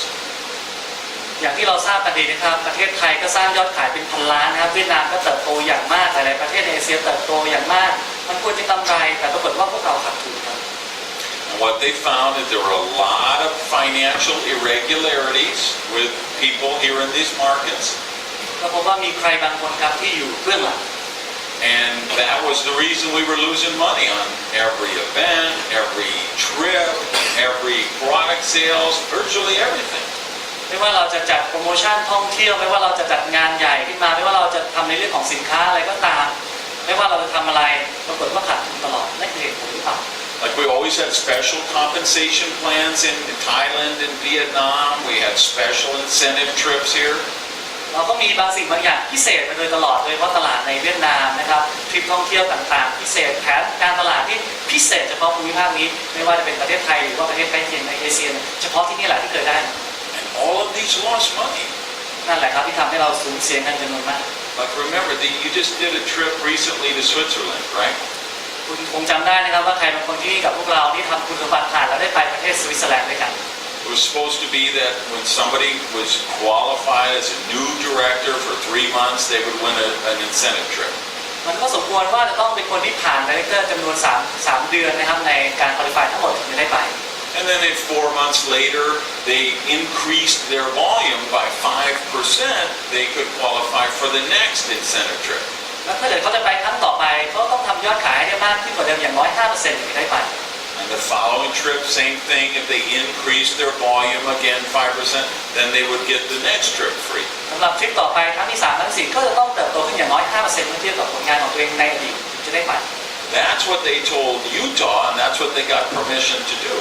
อย่างที่เราทราบกันดีนะครับประเทศไทยก็สร้างยอดขายเป็นพันล้านนะครับเวียดนามก็เติบโตอย่างมากหลายๆประเทศในเอเชียเติบโตอย่างมากมันควรจะกำไรแต่ปรากฏว่าพวกเราขาดทุนครับ And what they found is there were a lot of financial irregularities with people here in these markets. เราพบว่ามีใครบางคนครับที่อยู่เบื้องหลัง And that was the reason we were losing money on every event, every trip, every product sales, virtually everything. ไม่ว่าเราจะจัดโปรโมชั่นท่องเที่ยวไม่ว่าเราจะจัดงานใหญ่ขึ้นมาไม่ว่าเราจะทำในเรื่องของสินค้าอะไรก็ตามไม่ว่าเราจะทำอะไรปรากฏว่าขาดทุนตลอดนั่นคือเหตุผลหรือเปล่า Like we always had special compensation plans in Thailand and Vietnam. We had special incentive trips here. เราก็มีบางสิ่งบางอย่างพิเศษมาโดยตลอดโดยเฉพาะตลาดในเวียดนามนะครับทริปท่องเที่ยวต่างๆพิเศษแผนการตลาดที่พิเศษเฉพาะภูมิภาคนี้ไม่ว่าจะเป็นประเทศไทยหรือว่าประเทศใกล้เคียงในเอเชียเฉพาะที่นี่แหละที่เคยได้ And all of these lost money. นั่นแหละครับที่ทำให้เราสูญเสียเงินจำนวนมาก Like remember, you just did a trip recently to Switzerland, right? คุณคงจำได้นะครับว่าใครบางคนที่นี่กับพวกเราที่ทำคุณสมบัติผ่านแล้วได้ไปประเทศสวิตเซอร์แลนด์ด้วยกัน It was supposed to be that when somebody was qualified as a new director for 3 months, they would win an incentive trip. มันก็สมควรว่าจะต้องเป็นคนที่ผ่านไดเรคเตอร์จำนวน3 เดือนนะครับในการคุริฟายทั้งหมดถึงจะได้ไป And then 4 months later, they increased their volume by 5%. They could qualify for the next incentive trip. แล้วถ้าเกิดเขาจะไปครั้งต่อไปเขาต้องทำยอดขายให้ได้มากขึ้นกว่าเดิมอย่างน้อย 5% ถึงจะได้ไป And the following trip, same thing. If they increase their volume again 5%, then they would get the next trip free. สำหรับทริปต่อไปครั้งที่3ครั้งที่4ก็จะต้องเติบโตขึ้นอย่างน้อย 5% เมื่อเทียบกับผลงานของตัวเองในอดีตถึงจะได้ไป That's what they told Utah, and that's what they got permission to do.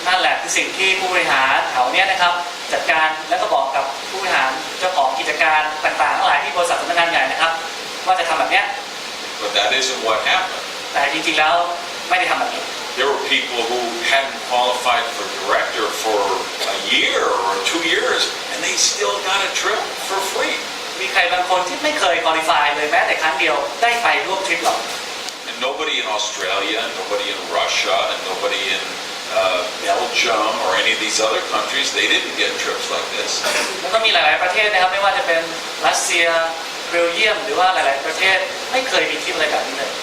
นั่นแหละคือสิ่งที่ผู้บริหารแถวนี้นะครับจัดการแล้วก็บอกกับผู้บริหารเจ้าของกิจการต่างๆทั้งหลายที่บริษัทสำนักงานใหญ่นะครับว่าจะทำแบบนี้ But that isn't what happened. แต่จริงๆแล้วไม่ได้ทำแบบนี้ There were people who hadn't qualified for director for a year or 2 years, and they still got a trip for free. มีใครบางคนที่ไม่เคยคุริฟายเลยแม้แต่ครั้งเดียวได้ไปร่วมทริปหรอก And nobody in Australia, nobody in Russia, and nobody in Belgium or any of these other countries, they didn't get trips like this. แล้วก็มีหลายๆประเทศนะครับไม่ว่าจะเป็นรัสเซียเบลเยียมหรือว่าหลายๆประเทศไม่เคยมีทริปอะไรแบบนี้เลย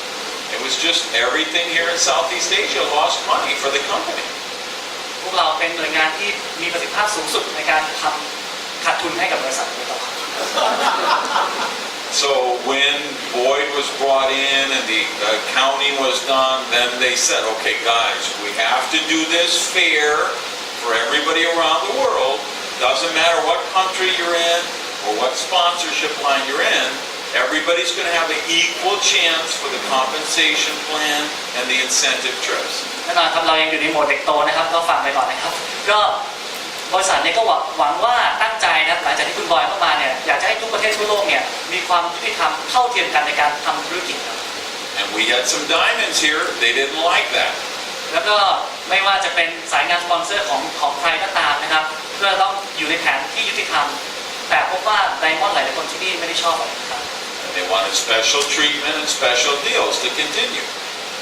It was just everything here in Southeast Asia lost money for the company. พวกเราเป็นหน่วยงานที่มีประสิทธิภาพสูงสุดในการทำขาดทุนให้กับบริษัทนี้ต่อ So when Boyd was brought in and the accounting was done, then they said, okay guys, we have to do this fair for everybody around the world. Doesn't matter what country you're in or what sponsorship line you're in, everybody's going to have an equal chance for the compensation plan and the incentive trips. แน่นอนครับเรายังอยู่ในโหมดเด็กโตนะครับก็ฟังไปก่อนนะครับก็บริษัทนี้ก็หวังว่าตั้งใจนะหลังจากที่คุณบอยเข้ามาเนี่ยอยากจะให้ทุกประเทศทั่วโลกเนี่ยมีความยุติธรรมเท่าเทียมกันในการทำธุรกิจครับ And we had some diamonds here. They didn't like that. แล้วก็ไม่ว่าจะเป็นสายงานสปอนเซอร์ของใครก็ตามนะครับเพื่อต้องอยู่ในแผนที่ยุติธรรมแต่พบว่าไดมอนด์หลายๆคนที่นี่ไม่ได้ชอบแบบนี้ครับ They wanted special treatment and special deals to continue.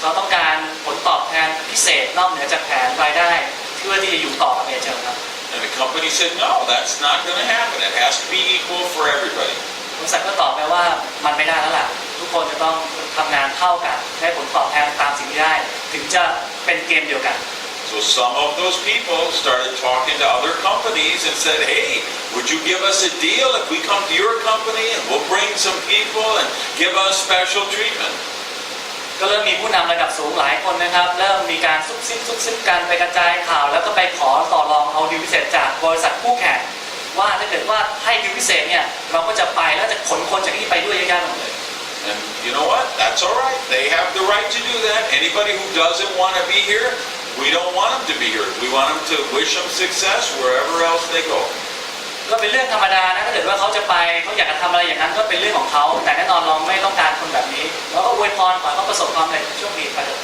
เขาต้องการผลตอบแทนพิเศษนอกเหนือจากแผนรายได้เพื่อที่จะอยู่ต่อกับเอเจลครับ And the company said, no, that's not going to happen. It has to be equal for everybody. บริษัทก็ตอบไปว่ามันไม่ได้แล้วล่ะทุกคนจะต้องทำงานเท่ากันได้ผลตอบแทนตามสิ่งที่ได้ถึงจะเป็นเกมเดียวกัน So some of those people started talking to other companies and said, hey, would you give us a deal if we come to your company and we'll bring some people and give us special treatment? ก็เริ่มมีผู้นำระดับสูงหลายคนนะครับเริ่มมีการซุบซิบกันไปกระจายข่าวแล้วก็ไปขอต่อรองเอาดีลพิเศษจากบริษัทคู่แข่งว่าถ้าเกิดว่าให้ดีลพิเศษเนี่ยเราก็จะไปแล้วจะขนคนจากที่ไปด้วยเยอะแยะหมดเลย And you know what? That's all right. They have the right to do that. Anybody who doesn't want to be here, we don't want them to be here. We want them to wish them success wherever else they go. ก็เป็นเรื่องธรรมดานะถ้าเกิดว่าเขาจะไปเขาอยากจะทำอะไรอย่างนั้นก็เป็นเรื่องของเขาแต่แน่นอนเราไม่ต้องการคนแบบนี้เราก็อวยพรขอให้เขาประสบความสำเร็จโชคดีไปเถอะ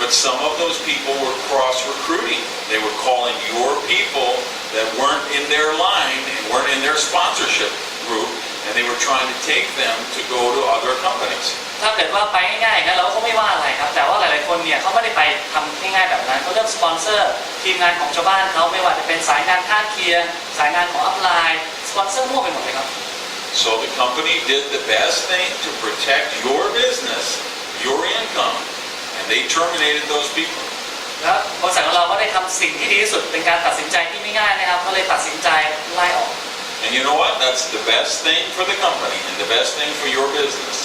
But some of those people were cross-recruiting. They were calling your people that weren't in their line and weren't in their sponsorship group, and they were trying to take them to go to other companies. ถ้าเกิดว่าไปง่ายๆนะเราก็ไม่ว่าอะไรครับแต่ว่าหลายๆคนเนี่ยเขาไม่ได้ไปทำง่ายๆแบบนั้นเขาเลือกสปอนเซอร์ทีมงานของชาวบ้านเขาไม่ว่าจะเป็นสายงานข้างเคียงสายงานของอัพไลน์สปอนเซอร์มั่วไปหมดเลยครับ So the company did the best thing to protect your business, your income, and they terminated those people. แล้วบริษัทของเราก็ได้ทำสิ่งที่ดีที่สุดเป็นการตัดสินใจที่ไม่ง่ายนะครับก็เลยตัดสินใจไล่ออก And you know what? That's the best thing for the company and the best thing for your business.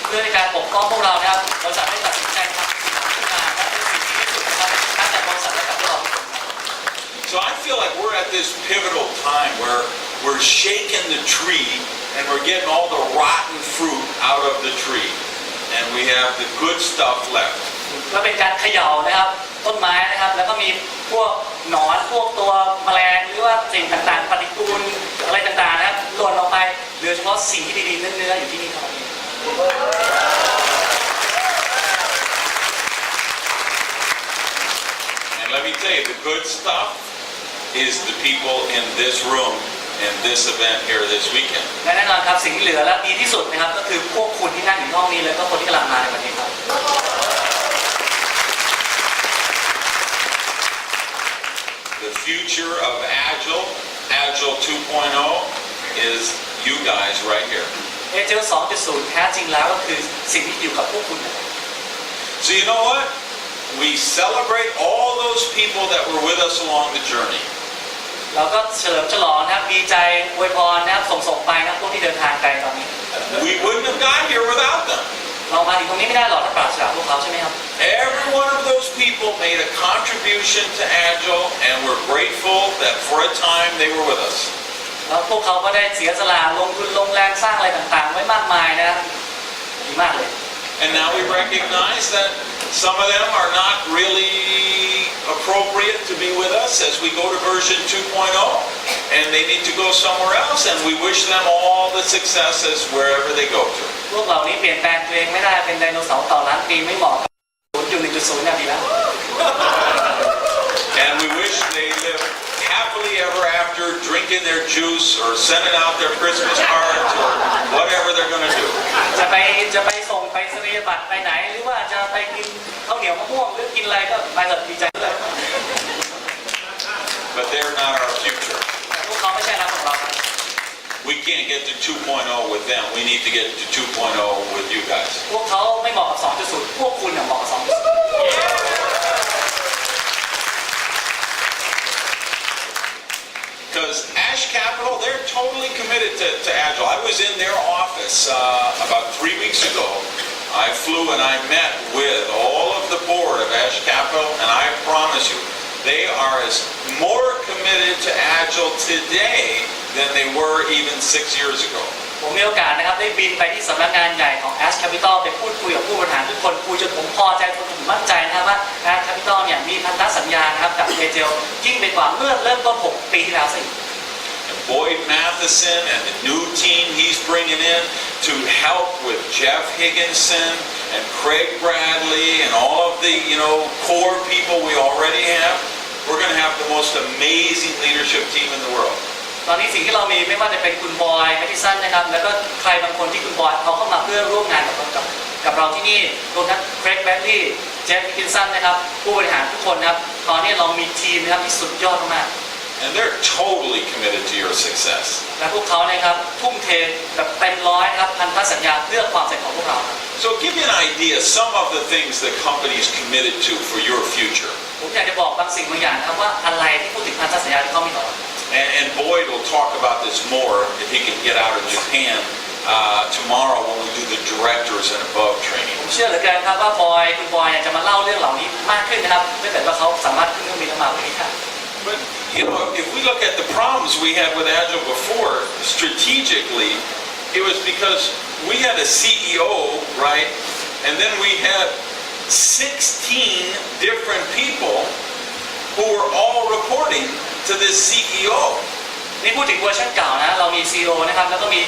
เพื่อในการปกป้องพวกเรานะครับบริษัทได้ตัดสินใจทำสิ่งที่ขึ้นมาและเป็นสิ่งที่ดีที่สุดนะครับทั้งจากบริษัทและกับพวกเราทุกคน So I feel like we're at this pivotal time where we're shaking the tree and we're getting all the rotten fruit out of the tree, and we have the good stuff left. ก็เป็นการเขย่านะครับต้นไม้นะครับแล้วก็มีพวกหนอนพวกตัวแมลงหรือว่าสิ่งต่างๆปฏิกูลอะไรต่างๆนะครับหล่นลงไปเหลือเฉพาะสิ่งที่ดีๆเนื้อๆอยู่ที่นี่เท่านั้น And let me tell you, the good stuff is the people in this room in this event here this weekend. และแน่นอนครับสิ่งที่เหลือและดีที่สุดนะครับก็คือพวกคุณที่นั่งอยู่ห้องนี้แล้วก็คนที่กำลังมาในวันนี้ครับ The future of Agel2.0 is you guys right here. Agel 2.0 แท้จริงแล้วก็คือสิ่งที่อยู่กับพวกคุณนะครับ So you know what? We celebrate all those people that were with us along the journey. เราก็เฉลิมฉลองนะครับดีใจอวยพรนะครับส่งไปนะครับพวกที่เดินทางไกลตอนนี้ We wouldn't have got here without them. เรามาถึงตรงนี้ไม่ได้หรอกถ้าปราศจากพวกเขาใช่ไหมครับ Every one of those people made a contribution to Agel, and we're grateful that for a time they were with us. แล้วพวกเขาก็ได้เสียสละลงทุนลงแรงสร้างอะไรต่างๆไว้มากมายนะดีมากเลย And now we recognize that some of them are not really appropriate to be with us as we go to version 2.0, and they need to go somewhere else, and we wish them all the successes wherever they go to. พวกเหล่านี้เปลี่ยนแปลงตัวเองไม่ได้เป็นไดโนเสาร์ต่อล้านปีไม่เหมาะกับอยู่ 1.0 เนี่ยดีแล้ว And we wish they live happily ever after, drinking their juice or sending out their Christmas cards or whatever they're going to do. จะไปส่งไปสนียบัตรไปไหนหรือว่าจะไปกินข้าวเหนียวมะม่วงหรือกินอะไรก็ไปแบบดีใจเลย But they're not our future. พวกเขาไม่ใช่รักของเราครับ We can't get to 2.0 with them. We need to get to 2.0 with you guys. พวกเขาไม่เหมาะกับ 2.0 พวกคุณเหมาะกับ 2.0 Because Ash Capital, they're totally committed to Agile. I was in their office about 3 weeks ago. I flew and I met with all of the board of Ash Capital, and I promise you, they are as more committed to Agile today than they were even 6 years ago. ผมมีโอกาสนะครับได้บินไปที่สำนักงานใหญ่ของ Agel Capital ไปพูดคุยกับผู้บริหารทุกคนคุยจนผมพอใจจนผมมั่นใจนะครับว่า Agel Capital เนี่ยมีพันธสัญญานะครับกับ Agel ยิ่งไปกว่าเมื่อเริ่มต้น6 ปีที่แล้วสิ Boyd Matheson and the new team he's bringing in to help with Jeff Higginson and Craig Bradley and all of the core people we already have. We're going to have the most amazing leadership team in the world. ตอนนี้สิ่งที่เรามีไม่ว่าจะเป็นคุณบอยแมทิสันนะครับแล้วก็ใครบางคนที่คุณบอยเขาเข้ามาเพื่อร่วมงานกับเราที่นี่รวมทั้งเครกแบดลี่เจฟฮิกกินสันนะครับผู้บริหารทุกคนนะครับตอนนี้เรามีทีมนะครับที่สุดยอดมาก And they're totally committed to your success. และพวกเขานะครับทุ่มเทแบบเต็มร้อยนะครับพันธสัญญาเพื่อความสำเร็จของพวกเรา So give you an idea some of the things the company is committed to for your future. ผมอยากจะบอกบางสิ่งบางอย่างครับว่าอะไรที่พูดถึงพันธสัญญาที่เขามีต่อเรา And Boyd will talk about this more if he can get out of Japan tomorrow when we do the directors and above training. ผมเชื่อเหลือเกินครับว่าคุณบอยจะมาเล่าเรื่องเหล่านี้มากขึ้นนะครับถ้าเกิดว่าเขาสามารถขึ้นเครื่องบินมาวันนี้ครับ But if we look at the problems we had with Agile before, strategically, it was because we had a CEO, right? And then we had 16 different people who were all reporting to this CEO. นี่พูดถึงเวอร์ชันเก่านะเรามี CEO นะครับแล้วก็มี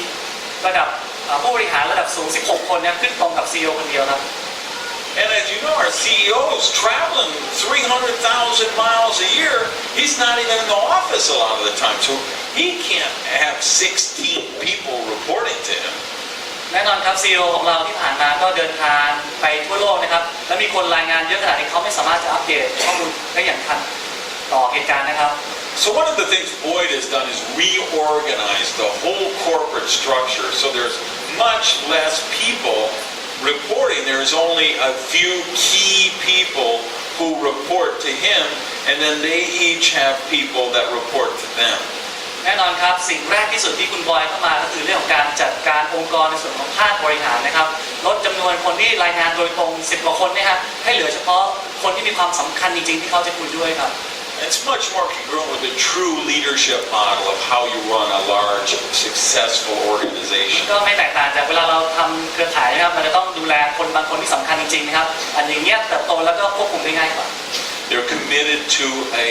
ระดับผู้บริหารระดับสูง16 คนเนี่ยขึ้นตรงกับ CEO คนเดียวครับ And as you know, our CEO is traveling 300,000 miles a year. He's not even in the office a lot of the time, so he can't have 16 people reporting to him. แน่นอนครับ CEO ของเราที่ผ่านมาก็เดินทางไปทั่วโลกนะครับและมีคนรายงานเยอะขนาดนี้เขาไม่สามารถจะอัปเดตข้อมูลได้อย่างทันต่อเหตุการณ์นะครับ So one of the things Boyd has done is reorganize the whole corporate structure, so there's much less people reporting. There's only a few key people who report to him, and then they each have people that report to them. แน่นอนครับสิ่งแรกที่สุดที่คุณบอยเข้ามาก็คือเรื่องของการจัดการองค์กรในส่วนของภาคบริหารนะครับลดจำนวนคนที่รายงานโดยตรง10 กว่าคนนะครับให้เหลือเฉพาะคนที่มีความสำคัญจริงๆที่เขาจะคุยด้วยครับ It's much more congruent with the true leadership model of how you run a large, successful organization. ก็ไม่แตกต่างจากเวลาเราทำเครือข่ายนะครับมันจะต้องดูแลคนบางคนที่สำคัญจริงๆนะครับอันอย่างเงี้ยเติบโตแล้วก็ควบคุมได้ง่ายกว่า They're committed to a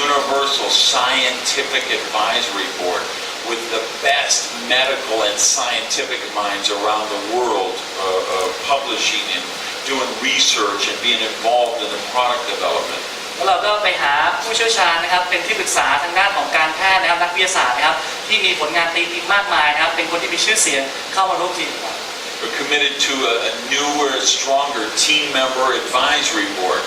universal scientific advisory board with the best medical and scientific minds around the world publishing and doing research and being involved in the product development. แล้วเราก็ไปหาผู้เชี่ยวชาญนะครับเป็นที่ปรึกษาทางด้านของการแพทย์นะครับนักวิทยาศาสตร์นะครับที่มีผลงานตีพิมพ์มากมายนะครับเป็นคนที่มีชื่อเสียงเข้ามาร่วมทีม We're committed to a newer, stronger team member advisory board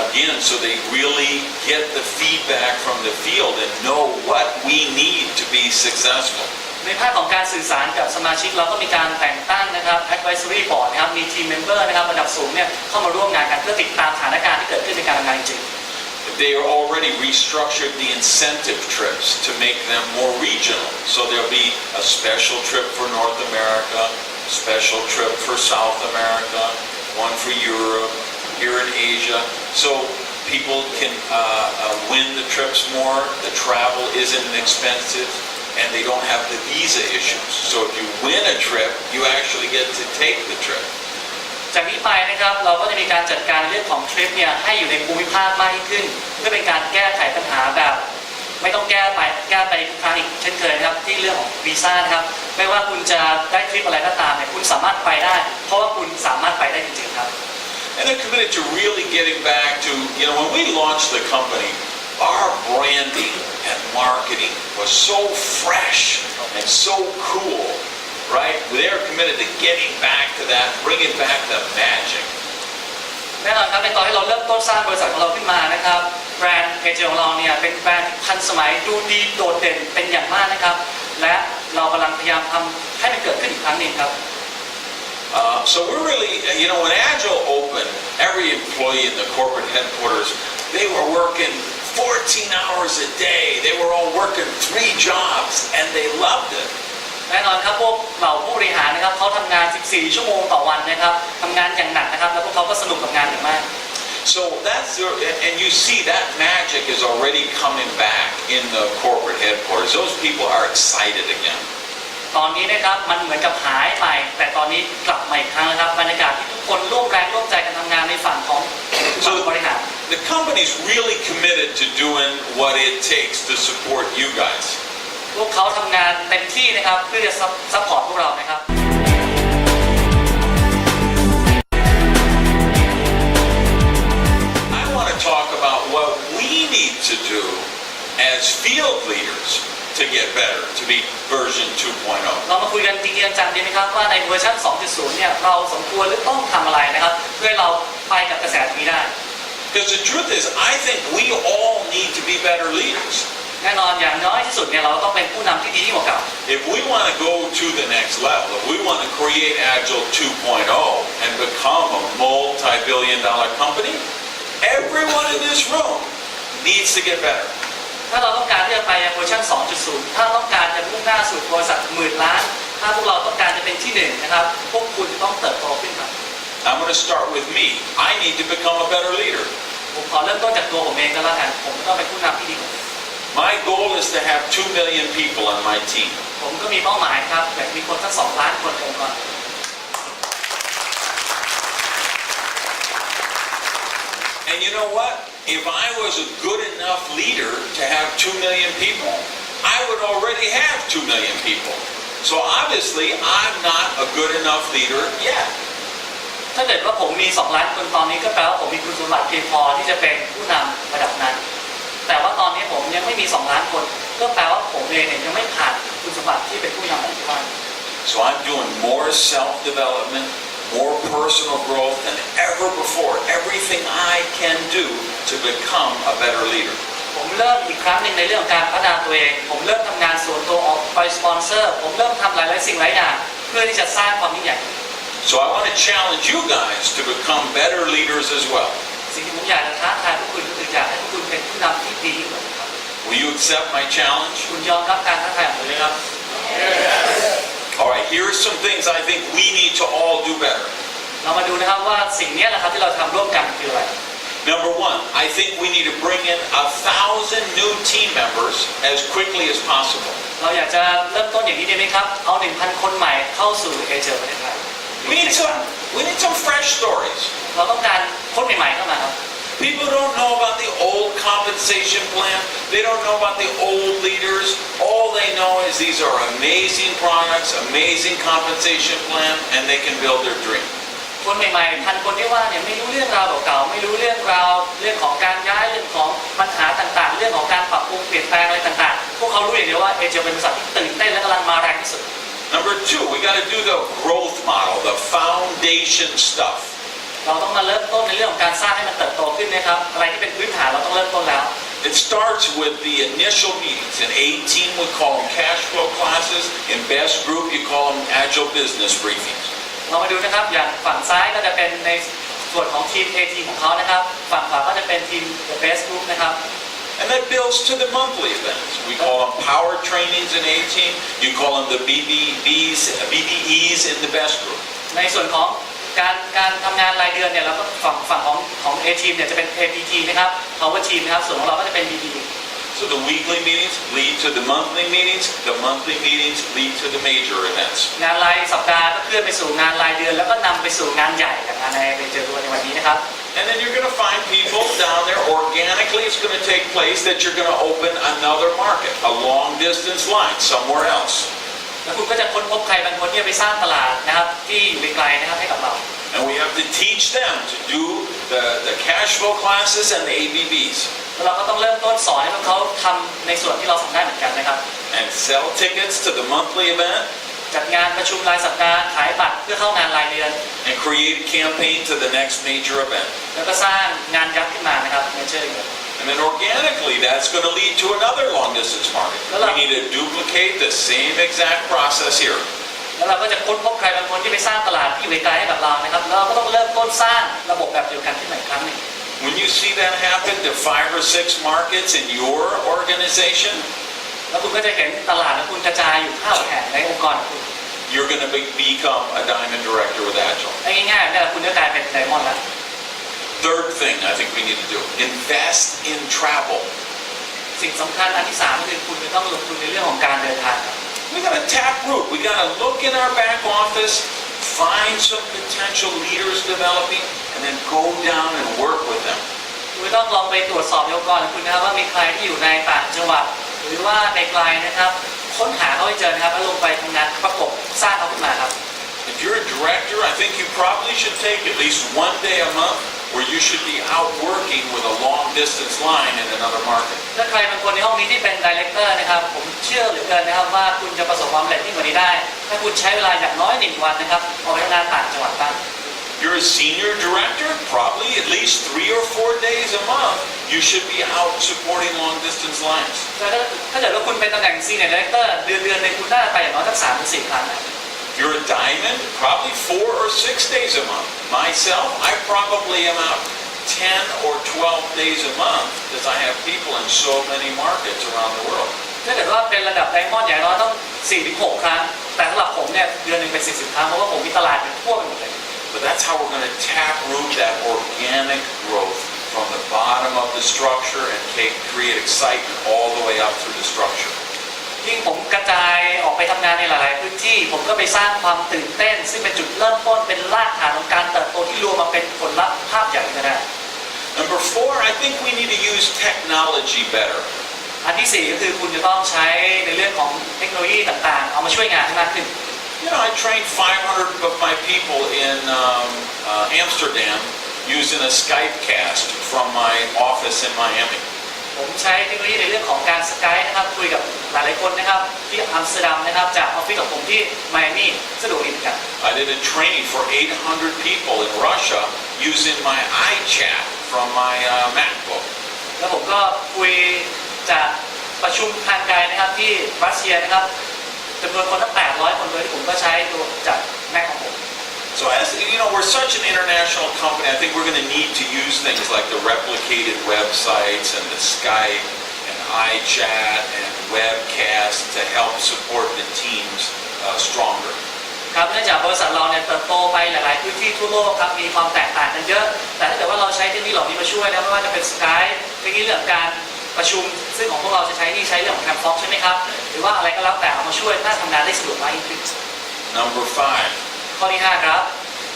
again, so they really get the feedback from the field and know what we need to be successful. ในภาคของการสื่อสารกับสมาชิกเราก็มีการแต่งตั้งนะครับ advisory board นะครับมี team member นะครับระดับสูงเนี่ยเข้ามาร่วมงานกันเพื่อติดตามสถานการณ์ที่เกิดขึ้นในการทำงานจริง They are already restructured the incentive trips to make them more regional. So there'll be a special trip for North America, special trip for South America, one for Europe, here in Asia. So people can win the trips more. The travel isn't expensive, and they don't have the visa issues. So if you win a trip, you actually get to take the trip. จากนี้ไปนะครับเราก็จะมีการจัดการเรื่องของทริปเนี่ยให้อยู่ในภูมิภาคมากยิ่งขึ้นเพื่อเป็นการแก้ไขปัญหาแบบไม่ต้องแก้ไปทุกครั้งอีกเช่นเคยนะครับที่เรื่องของวีซ่านะครับไม่ว่าคุณจะได้ทริปอะไรก็ตามเนี่ยคุณสามารถไปได้เพราะว่าคุณสามารถไปได้จริงๆครับ And they're committed to really getting back to, when we launched the company, our branding and marketing was so fresh and so cool, right? They're committed to getting back to that, bringing back the magic. แน่นอนครับในตอนที่เราเริ่มต้นสร้างบริษัทของเราขึ้นมานะครับแบรนด์ Agel ของเราเนี่ยเป็นแบรนด์ที่ทันสมัยดูดีโดดเด่นเป็นอย่างมากนะครับและเรากำลังพยายามทำให้มันเกิดขึ้นอีกครั้งหนึ่งครับ So we're really, when Agel opened, every employee in the corporate headquarters, they were working 14 hours a day. They were all working 3 jobs, and they loved it. แน่นอนครับพวกเราผู้บริหารนะครับเขาทำงาน 14 ชั่วโมงต่อวันนะครับทำงานอย่างหนักนะครับแล้วพวกเขาก็สนุกกับงานอย่างมาก So and you see that magic is already coming back in the corporate headquarters. Those people are excited again. ตอนนี้นะครับมันเหมือนกับหายไปแต่ตอนนี้กลับมาอีกครั้งนะครับบรรยากาศที่ทุกคนร่วมแรงร่วมใจกันทำงานในฝั่งของบริหาร The company's really committed to doing what it takes to support you guys. พวกเขาทำงานเต็มที่นะครับเพื่อจะซัพพอร์ตพวกเรานะครับ I want to talk about what we need to do as field leaders to get better, to be version 2.0. เรามาคุยกันจริงๆจังๆดีไหมครับว่าในเวอร์ชัน 2.0 เนี่ยเราสมควรหรือต้องทำอะไรนะครับเพื่อเราไปกับกระแสนี้ได้ Because the truth is, I think we all need to be better leaders. แน่นอนอย่างน้อยที่สุดเนี่ยเราต้องเป็นผู้นำที่ดียิ่งกว่าเก่า If we want to go to the next level, if we want to create Agel2.0 and become a multi-billion-dollar company, everyone in this room needs to get better. ถ้าเราต้องการที่จะไปเวอร์ชัน 2.0 ถ้าต้องการจะมุ่งหน้าสู่บริษัทหมื่นล้านถ้าพวกเราต้องการจะเป็นที่หนึ่งนะครับพวกคุณต้องเติบโตขึ้นครับ I'm going to start with me. I need to become a better leader. ผมขอเริ่มต้นจากตัวผมเองก็แล้วกันผมต้องเป็นผู้นำที่ดี My goal is to have 2 million people on my team. ผมก็มีเป้าหมายครับอยากมีคนสัก2 ล้านคนในองค์กร And you know what? If I was a good enough leader to have 2 million people, I would already have 2 million people. So obviously, I'm not a good enough leader yet. ถ้าเกิดว่าผมมี2 ล้านคนตอนนี้ก็แปลว่าผมมีคุณสมบัติเพียงพอที่จะเป็นผู้นำระดับนั้นแต่ว่าตอนนี้ผมยังไม่มี2 ล้านคนก็แปลว่าผมเองเนี่ยยังไม่ผ่านคุณสมบัติที่เป็นผู้นำแบบที่ว่า So I'm doing more self-development, more personal growth than ever before. Everything I can do to become a better leader. ผมเริ่มอีกครั้งหนึ่งในเรื่องการพัฒนาตัวเองผมเริ่มทำงานส่วนตัวออกไปสปอนเซอร์ผมเริ่มทำหลายๆสิ่งหลายอย่างเพื่อที่จะสร้างความยิ่งใหญ่ So I want to challenge you guys to become better leaders as well. สิ่งที่ผมอยากจะท้าทายพวกคุณก็คืออยากให้พวกคุณเป็นผู้นำที่ดีกว่าครับ Will you accept my challenge? คุณยอมรับการท้าทายของผมเลยครับ All right, here are some things I think we need to all do better. เรามาดูนะครับว่าสิ่งนี้แหละครับที่เราทำร่วมกันคืออะไร Number 1, I think we need to bring in 1,000 new team members as quickly as possible. เราอยากจะเริ่มต้นอย่างนี้ดีไหมครับเอา 1,000 คนใหม่เข้าสู่เอเจอร์ประเทศไทย We need some fresh stories. เราต้องการคนใหม่ๆเข้ามาครับ People don't know about the old compensation plan. They don't know about the old leaders. All they know is these are amazing products, amazing compensation plan, and they can build their dream. คนใหม่ๆ1,000 คนที่ว่าเนี่ยไม่รู้เรื่องราวเก่าๆไม่รู้เรื่องราวเรื่องของการย้ายเรื่องของปัญหาต่างๆเรื่องของการปรับปรุงเปลี่ยนแปลงอะไรต่างๆพวกเขารู้อย่างเดียวว่าเอเจอร์เป็นบริษัทที่ตื่นเต้นและกำลังมาแรงที่สุด Number 2, we got to do the growth model, the foundation stuff. เราต้องมาเริ่มต้นในเรื่องของการสร้างให้มันเติบโตขึ้นนะครับอะไรที่เป็นพื้นฐานเราต้องเริ่มต้นแล้ว It starts with the initial meetings. In A team, we call them cash flow classes. In Best Group, you call them Agile business briefings. เรามาดูนะครับอย่างฝั่งซ้ายก็จะเป็นในส่วนของทีม A ทีมของเขานะครับฝั่งขวาก็จะเป็นทีม The Best Group นะครับ And that builds to the monthly events. We call them power trainings in A team. You call them the BBEs in the Best Group. ในส่วนของการทำงานรายเดือนเนี่ยเราก็ฝั่งของ A team เนี่ยจะเป็น APT นะครับ Power Team นะครับส่วนของเราก็จะเป็น BB So the weekly meetings lead to the monthly meetings. The monthly meetings lead to the major events. งานรายสัปดาห์ก็เคลื่อนไปสู่งานรายเดือนแล้วก็นำไปสู่งานใหญ่กับงานในเจอตัวในวันนี้นะครับ And then you're going to find people down there organically. It's going to take place that you're going to open another market, a long distance line somewhere else. แล้วคุณก็จะค้นพบใครบางคนที่ไปสร้างตลาดนะครับที่อยู่ไกลๆนะครับให้กับเรา And we have to teach them to do the cash flow classes and the ABBs. แล้วเราก็ต้องเริ่มต้นสอนให้พวกเขาทำในส่วนที่เราทำได้เหมือนกันนะครับ And sell tickets to the monthly event. จัดงานประชุมรายสัปดาห์ขายบัตรเพื่อเข้างานรายเดือน And create a campaign to the next major event. แล้วก็สร้างงานยักษ์ขึ้นมานะครับเมเจอร์ And then organically, that's going to lead to another long distance market. We need to duplicate the same exact process here. แล้วเราก็จะค้นพบใครบางคนที่ไปสร้างตลาดที่อยู่ไกลให้กับเรานะครับแล้วเราก็ต้องเริ่มต้นสร้างระบบแบบเดียวกันขึ้นมาอีกครั้งหนึ่ง When you see that happen to 5 or 6 markets in your organization, แล้วคุณก็จะเห็นตลาดของคุณกระจายอยู่5แห่งในองค์กรของคุณ you're going to become a diamond director with Agile. ง่ายๆเนี่ยคุณจะกลายเป็นไดมอนด์แล้ว Third thing I think we need to do, invest in travel. สิ่งสำคัญอันที่3ก็คือคุณจะต้องลงทุนในเรื่องของการเดินทาง We got to tap root. We got to look in our back office, find some potential leaders developing, and then go down and work with them. คุณต้องลองไปตรวจสอบองค์กรของคุณนะครับว่ามีใครที่อยู่ในต่างจังหวัดหรือว่าในไกลนะครับค้นหาเขาให้เจอนะครับแล้วลงไปทำงานประกบสร้างเขาขึ้นมาครับ If you're a director, I think you probably should take at least one day a month where you should be out working with a long distance line in another market. ถ้าใครบางคนในห้องนี้ที่เป็นดีเรคเตอร์นะครับผมเชื่อเหลือเกินนะครับว่าคุณจะประสบความสำเร็จยิ่งกว่านี้ได้ถ้าคุณใช้เวลาอย่างน้อย1 วันนะครับออกไปทำงานต่างจังหวัดบ้าง You're a senior director, probably at least 3 or 4 days a month, you should be out supporting long distance lines. ถ้าเกิดว่าคุณเป็นตำแหน่ง Senior Director เดือนนึงคุณน่าจะไปอย่างน้อยสัก3 ถึง 4 ครั้งนะ You're a diamond, probably 4 or 6 days a month. Myself, I probably am out 10 or 12 days a month because I have people in so many markets around the world. ถ้าเกิดว่าเป็นระดับไดมอนด์อย่างน้อยต้อง 4 ถึง 6 ครั้งแต่สำหรับผมเนี่ยเดือนนึงเป็น40 ครั้งเพราะว่าผมมีตลาดอยู่ทั่วไปหมดเลย But that's how we're going to tap root that organic growth from the bottom of the structure and create excitement all the way up through the structure. ยิ่งผมกระจายออกไปทำงานในหลายๆพื้นที่ผมก็ไปสร้างความตื่นเต้นซึ่งเป็นจุดเริ่มต้นเป็นรากฐานของการเติบโตที่รวมมาเป็นผลลัพธ์ภาพใหญ่ก็ได้ Number 4, I think we need to use technology better. อันที่4ก็คือคุณจะต้องใช้ในเรื่องของเทคโนโลยีต่างๆเอามาช่วยงานให้มากขึ้น You know, I trained 500 of my people in Amsterdam using a Skype cast from my office in Miami. ผมใช้เทคโนโลยีในเรื่องของการสกายนะครับคุยกับหลายๆคนนะครับที่อัมสเตอร์ดัมนะครับจากออฟฟิศของผมที่ไมอามี่สะดวกดีเหมือนกัน I did a training for 800 people in Russia using my iChat from my MacBook. แล้วผมก็คุยจากประชุมทางไกลนะครับที่รัสเซียนะครับจำนวนคนตั้ง800 คนเลยที่ผมก็ใช้ตัวจากแม็กของผม So as you know, we're such an international company. I think we're going to need to use things like the replicated websites and the Skype and iChat and webcast to help support the teams stronger. ครับเนื่องจากบริษัทเราเนี่ยเติบโตไปหลายๆพื้นที่ทั่วโลกครับมีความแตกต่างกันเยอะแต่ถ้าเกิดว่าเราใช้เทคโนโลยีเหล่านี้มาช่วยนะไม่ว่าจะเป็นสกายเทคโนโลยีเรื่องการประชุมซึ่งของพวกเราจะใช้เรื่องของแคมฟ็อกใช่ไหมครับหรือว่าอะไรก็แล้วแต่เอามาช่วยน่าทำงานได้สะดวกมากยิ่งขึ้น Number 5. ข้อที่5ครับ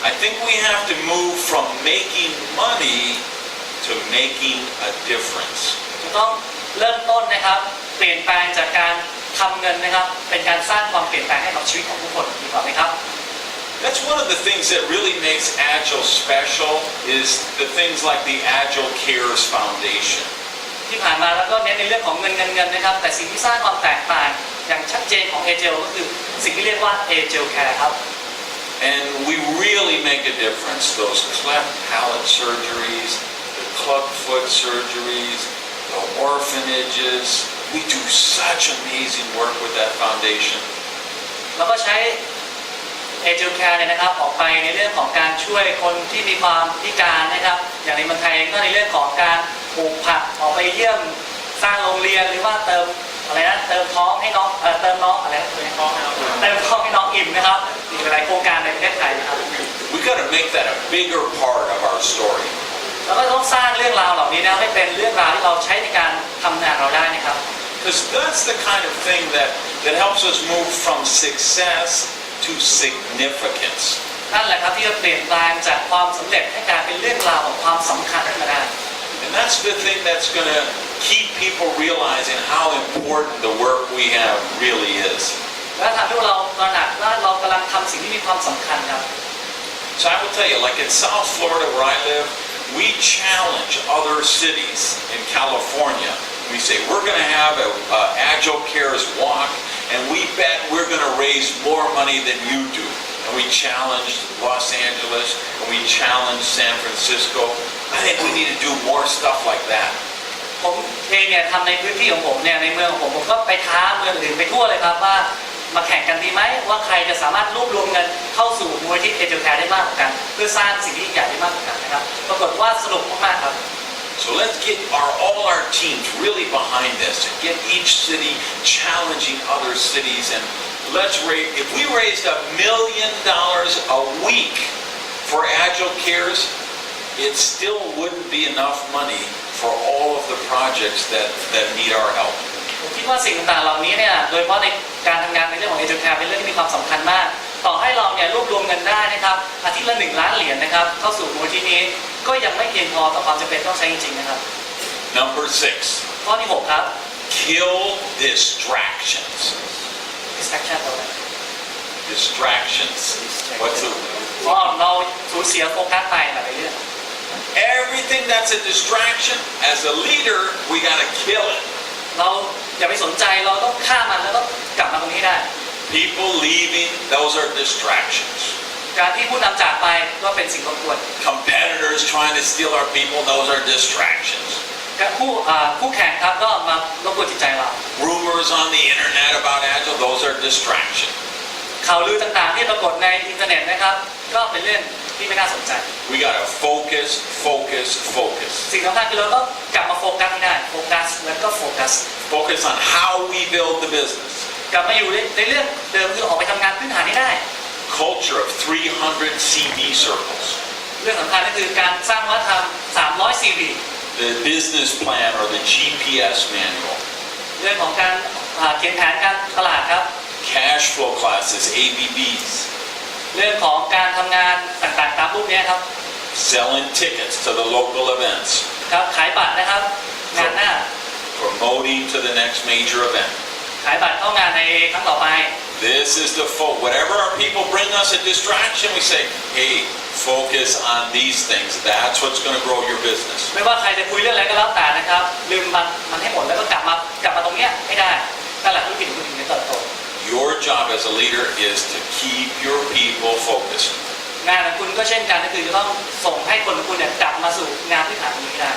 I think we have to move from making money to making a difference. จะต้องเริ่มต้นนะครับเปลี่ยนแปลงจากการทำเงินนะครับเป็นการสร้างความเปลี่ยนแปลงให้กับชีวิตของผู้คนดีกว่าไหมครับ That's one of the things that really makes Agile special is the things like the Agile Cares Foundation. ที่ผ่านมาแล้วก็เน้นในเรื่องของเงินนะครับแต่สิ่งที่สร้างความแตกต่างอย่างชัดเจนของ Agel ก็คือสิ่งที่เรียกว่า Agel Care ครับ and we really make a difference. Those cleft palate surgeries, the clubfoot surgeries, the orphanages. We do such amazing work with that foundation. แล้วก็ใช้เอเจลแคร์เนี่ยนะครับออกไปในเรื่องของการช่วยคนที่มีความพิการนะครับอย่างในเมืองไทยก็ในเรื่องของการปลูกผักออกไปเยี่ยมสร้างโรงเรียนหรือว่าเติมท้องให้น้องเติมน้องอะไรนะเติมท้องให้น้องอิ่มนะครับมีหลายโครงการในประเทศไทยนะครับ We got to make that a bigger part of our story. แล้วก็ต้องสร้างเรื่องราวเหล่านี้นะให้เป็นเรื่องราวที่เราใช้ในการทำงานเราได้นะครับ Because that's the kind of thing that helps us move from success to significance. นั่นแหละครับที่จะเปลี่ยนแปลงจากความสำเร็จให้กลายเป็นเรื่องราวของความสำคัญขึ้นมาได้ And that's the thing that's going to keep people realizing how important the work we have really is. และทำให้เราตระหนักว่าเรากำลังทำสิ่งที่มีความสำคัญครับ So I will tell you, like in South Florida where I live, we challenge other cities in California. We say we're going to have a Agel Cares walk, and we bet we're going to raise more money than you do. And we challenged Los Angeles, and we challenged San Francisco. I think we need to do more stuff like that. ผมเองเนี่ยทำในพื้นที่ของผมเนี่ยในเมืองของผมก็ไปท้าเมืองอื่นไปทั่วเลยครับว่ามาแข่งกันดีไหมว่าใครจะสามารถรวบรวมเงินเข้าสู่มูลนิธิเอเจลแคร์ได้มากกว่ากันเพื่อสร้างสิ่งที่ใหญ่ได้มากกว่ากันนะครับปรากฏว่าสนุกมากๆครับ So let's get all our teams really behind this and get each city challenging other cities, and let's raise, if we raised $1 million a week for Agel Cares, it still wouldn't be enough money for all of the projects that need our help. ผมคิดว่าสิ่งต่างๆเหล่านี้เนี่ยโดยเฉพาะในการทำงานในเรื่องของเอเจลแคร์เป็นเรื่องที่มีความสำคัญมากต่อให้เราเนี่ยรวบรวมเงินได้นะครับอาทิตย์ละ1 ล้านเหรียญนะครับเข้าสู่มูลนิธินี้ก็ยังไม่เพียงพอต่อความจำเป็นต้องใช้จริงๆนะครับ Number 6. ข้อที่6ครับ Kill distractions. distraction อะไร Distractions. What's the ก็เราสูญเสียโฟกัสไปหลายเรื่อง Everything that's a distraction, as a leader, we got to kill it. เราอย่าไปสนใจเราต้องฆ่ามันแล้วต้องกลับมาตรงนี้ได้ People leaving, those are distractions. การที่ผู้นำจากไปก็เป็นสิ่งรบกวน Competitors trying to steal our people, those are distractions. การคู่แข่งครับก็มารบกวนจิตใจเรา Rumors on the internet about Agile, those are distractions. ข่าวลือต่างๆที่ปรากฏในอินเทอร์เน็ตนะครับก็เป็นเรื่องที่ไม่น่าสนใจ We got to focus. สิ่งสำคัญคือเราต้องกลับมาโฟกัสให้ได้โฟกัสแล้วก็โฟกัส Focus on how we build the business. กลับมาอยู่ในเรื่องเดิมคือออกไปทำงานพื้นฐานให้ได้ Culture of 300 CV circles. เรื่องสำคัญก็คือการสร้างวัฒนธรรม300 CV The business plan or the GPS manual. เรื่องของการเขียนแผนการตลาดครับ Cash flow classes, ABBs. เรื่องของการทำงานต่างๆตามรูปนี้ครับ Selling tickets to the local events. ครับขายบัตรนะครับงานหน้า Promoting to the next major event. ขายบัตรเข้างานในครั้งต่อไป This is the whatever our people bring us a distraction, we say, hey, focus on these things. That's what's going to grow your business. ไม่ว่าใครจะคุยเรื่องอะไรก็แล้วแต่นะครับลืมมันให้หมดแล้วก็กลับมาตรงเนี้ยให้ได้นั่นแหละธุรกิจของคุณถึงจะเติบโต Your job as a leader is to keep your people focused. งานของคุณก็เช่นกันก็คือจะต้องส่งให้คนของคุณเนี่ยกลับมาสู่งานพื้นฐานนี้ให้ได้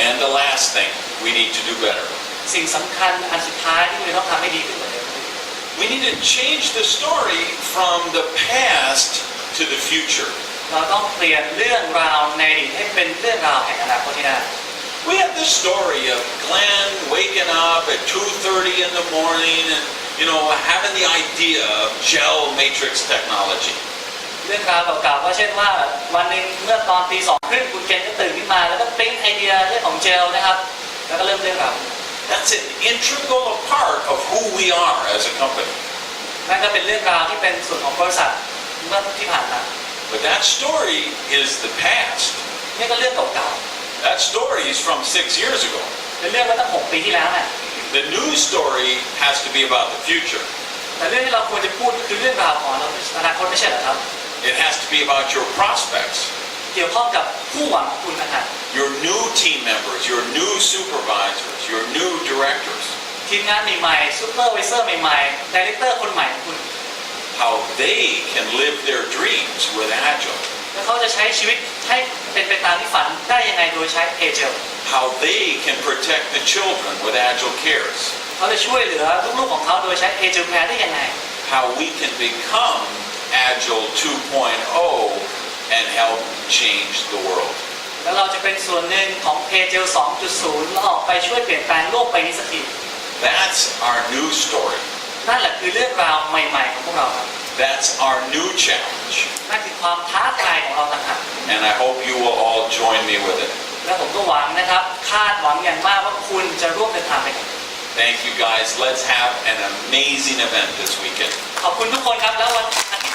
And the last thing, we need to do better. สิ่งสำคัญอันสุดท้ายที่คุณต้องทำให้ดีขึ้นกว่าเดิม We need to change the story from the past to the future. เราต้องเปลี่ยนเรื่องราวในอดีตให้เป็นเรื่องราวแห่งอนาคตที่ได้ We have this story of Glenn waking up at 2:30 in the morning and, having the idea of gel matrix technology. เรื่องราวเก่าๆก็เช่นว่าวันหนึ่งเมื่อตอนตี 2:30คุณเกณฑ์ก็ตื่นขึ้นมาแล้วก็ปิ๊งไอเดียเรื่องของเจลนะครับแล้วก็เริ่มเรื่องราว That's an integral part of who we are as a company. นั่นก็เป็นเรื่องราวที่เป็นส่วนของบริษัทเมื่อที่ผ่านมา But that story is the past. นี่ก็เรื่องเก่า That story is from 6 years ago. ๆเป็นเรื่องเมื่อตั้ง6 ปีที่แล้วน่ะ The new story has to be about the future. แต่เรื่องที่เราควรจะพูดก็คือเรื่องราวของอนาคตไม่ใช่เหรอครับ It has to be about your prospects, เกี่ยวข้องกับผู้หวังของคุณนะครับ your new team members, your new supervisors, your new directors. ทีมงานใหม่ๆซูเปอร์ไวเซอร์ใหม่ๆไดเรคเตอร์คนใหม่ของคุณ how they can live their dreams with Agile. แล้วเขาจะใช้ชีวิตให้เป็นไปตามที่ฝันได้ยังไงโดยใช้เอเจล How they can protect the children with Agile Cares. เขาจะช่วยเหลือลูกๆของเขาโดยใช้เอเจลแคร์ได้ยังไง How we can become Agel2.0 and help change the world. แล้วเราจะเป็นส่วนหนึ่งของเอเจล 2.0 แล้วออกไปช่วยเปลี่ยนแปลงโลกใบนี้สักที That's our new story. นั่นแหละคือเรื่องราวใหม่ๆของพวกเราครับ That's our new challenge. นั่นคือความท้าทายของเราต่างหาก And I hope you will all join me with it. และผมก็หวังนะครับคาดหวังอย่างมากว่าคุณจะร่วมเดินทางไปกับ Thank you guys. Let's have an amazing event this weekend. ขอบคุณทุกคนครับแล้ววันอาทิตย์